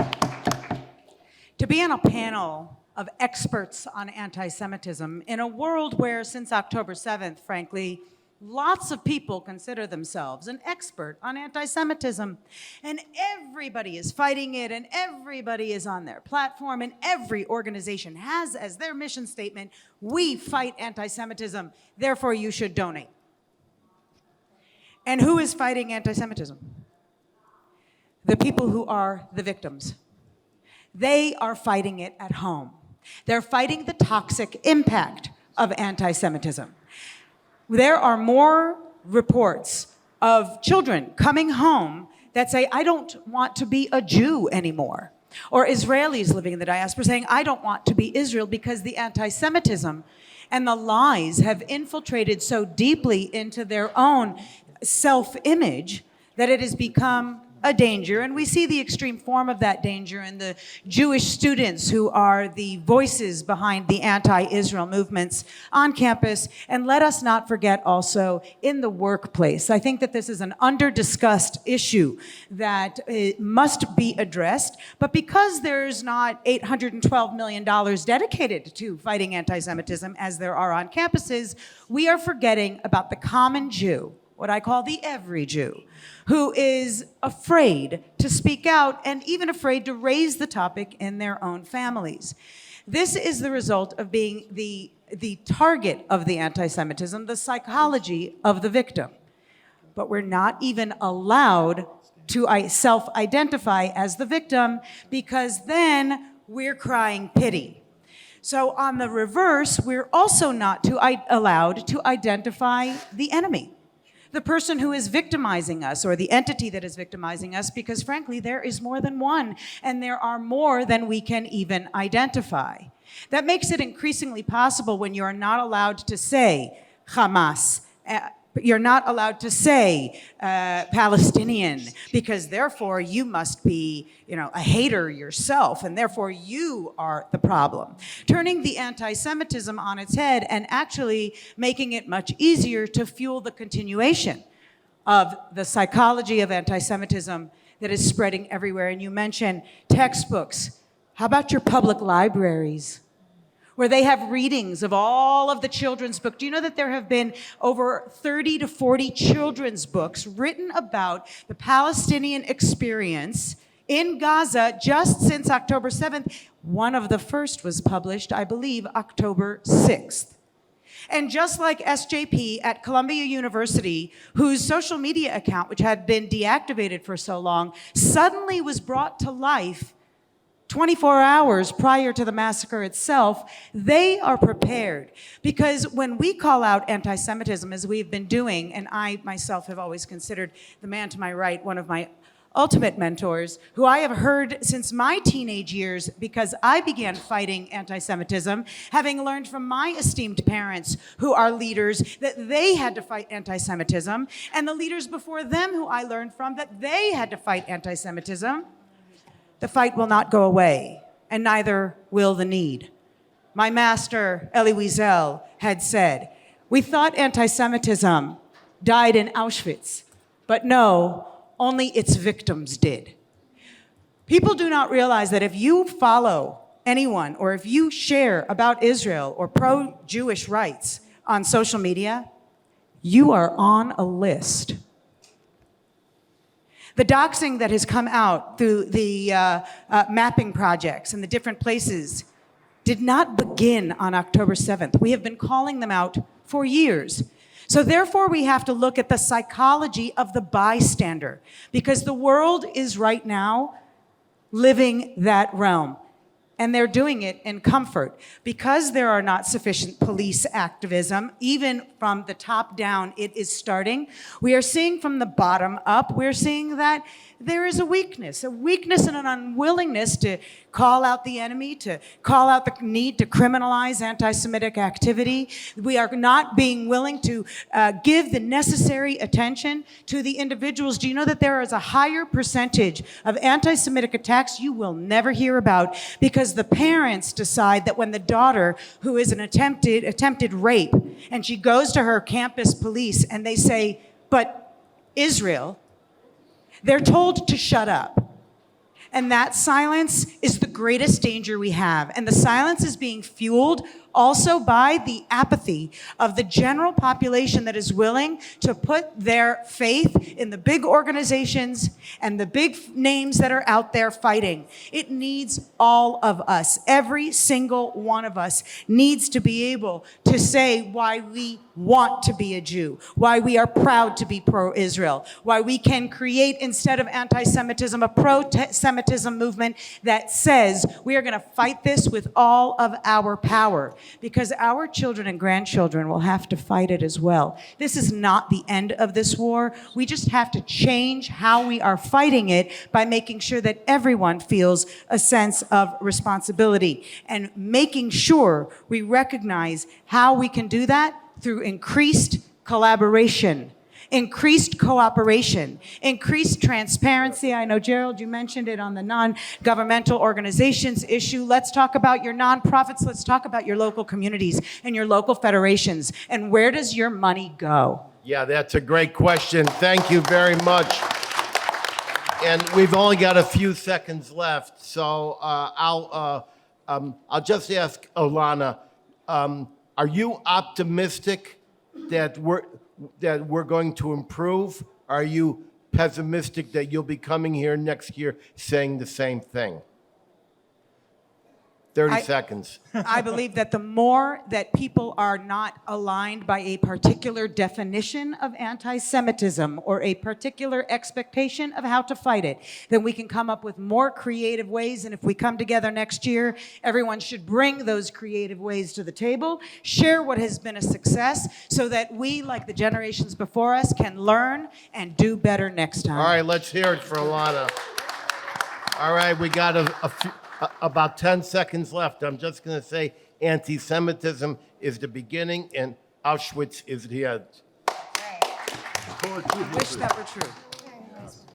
To be on a panel of experts on anti-Semitism in a world where since October 7th, frankly, lots of people consider themselves an expert on anti-Semitism, and everybody is fighting it, and everybody is on their platform, and every organization has as their mission statement, we fight anti-Semitism, therefore you should donate. And who is fighting anti-Semitism? The people who are the victims. They are fighting it at home. They're fighting the toxic impact of anti-Semitism. There are more reports of children coming home that say, I don't want to be a Jew anymore. Or Israelis living in the diaspora saying, I don't want to be Israel because the anti-Semitism and the lies have infiltrated so deeply into their own self-image that it has become a danger. And we see the extreme form of that danger in the Jewish students who are the voices behind the anti-Israel movements on campus. And let us not forget also in the workplace. I think that this is an under-discussed issue that must be addressed. But because there's not $812 million dedicated to fighting anti-Semitism as there are on campuses, we are forgetting about the common Jew, what I call the every Jew, who is afraid to speak out and even afraid to raise the topic in their own families. This is the result of being the target of the anti-Semitism, the psychology of the victim. But we're not even allowed to self-identify as the victim because then we're crying pity. So on the reverse, we're also not allowed to identify the enemy, the person who is victimizing us or the entity that is victimizing us, because frankly, there is more than one, and there are more than we can even identify. That makes it increasingly possible when you're not allowed to say Hamas, you're not allowed to say Palestinian, because therefore you must be, a hater yourself, and therefore you are the problem. Turning the anti-Semitism on its head and actually making it much easier to fuel the continuation of the psychology of anti-Semitism that is spreading everywhere. And you mentioned textbooks. How about your public libraries, where they have readings of all of the children's books? Do you know that there have been over 30 to 40 children's books written about the Palestinian experience in Gaza just since October 7th? One of the first was published, I believe, October 6th. And just like SJP at Columbia University, whose social media account, which had been deactivated for so long, suddenly was brought to life 24 hours prior to the massacre itself, they are prepared. Because when we call out anti-Semitism, as we've been doing, and I myself have always considered the man to my right one of my ultimate mentors, who I have heard since my teenage years because I began fighting anti-Semitism, having learned from my esteemed parents, who are leaders, that they had to fight anti-Semitism, and the leaders before them who I learned from that they had to fight anti-Semitism. The fight will not go away, and neither will the need. My master, Elie Wiesel, had said, we thought anti-Semitism died in Auschwitz, but no, only its victims did. People do not realize that if you follow anyone, or if you share about Israel or pro-Jewish rights on social media, you are on a list. The doxing that has come out through the mapping projects and the different places did not begin on October 7th. We have been calling them out for years. So therefore, we have to look at the psychology of the bystander, because the world is right now living that realm. And they're doing it in comfort. Because there are not sufficient police activism, even from the top down, it is starting. We are seeing from the bottom up, we're seeing that there is a weakness and an unwillingness to call out the enemy, to call out the need to criminalize anti-Semitic activity. We are not being willing to give the necessary attention to the individuals. Do you know that there is a higher percentage of anti-Semitic attacks you will never hear about because the parents decide that when the daughter, who is an attempted rape, and she goes to her campus police and they say, but Israel, they're told to shut up. And that silence is the greatest danger we have. And the silence is being fueled Also by the apathy of the general population that is willing to put their faith in the big organizations and the big names that are out there fighting. It needs all of us. Every single one of us needs to be able to say why we want to be a Jew, why we are proud to be pro-Israel, why we can create, instead of anti-Semitism, a pro-Semitism movement that says we are going to fight this with all of our power, because our children and grandchildren will have to fight it as well. This is not the end of this war. We just have to change how we are fighting it by making sure that everyone feels a sense of responsibility and making sure we recognize how we can do that through increased collaboration, increased cooperation, increased transparency. I know, Gerald, you mentioned it on the non-governmental organizations issue. Let's talk about your nonprofits. Let's talk about your local communities and your local federations. And where does your money go? Yeah, that's a great question. Thank you very much. And we've only got a few seconds left, so I'll just ask Olana, are you optimistic that we're going to improve? Are you pessimistic that you'll be coming here next year saying the same thing? 30 seconds. I believe that the more that people are not aligned by a particular definition of anti-Semitism or a particular expectation of how to fight it, then we can come up with more creative ways. And if we come together next year, everyone should bring those creative ways to the table, share what has been a success, so that we, like the generations before us, can learn and do better next time. All right, let's hear it for Olana. All right, we got about 10 seconds left. I'm just going to say anti-Semitism is the beginning and Auschwitz is the end. Wish that were true.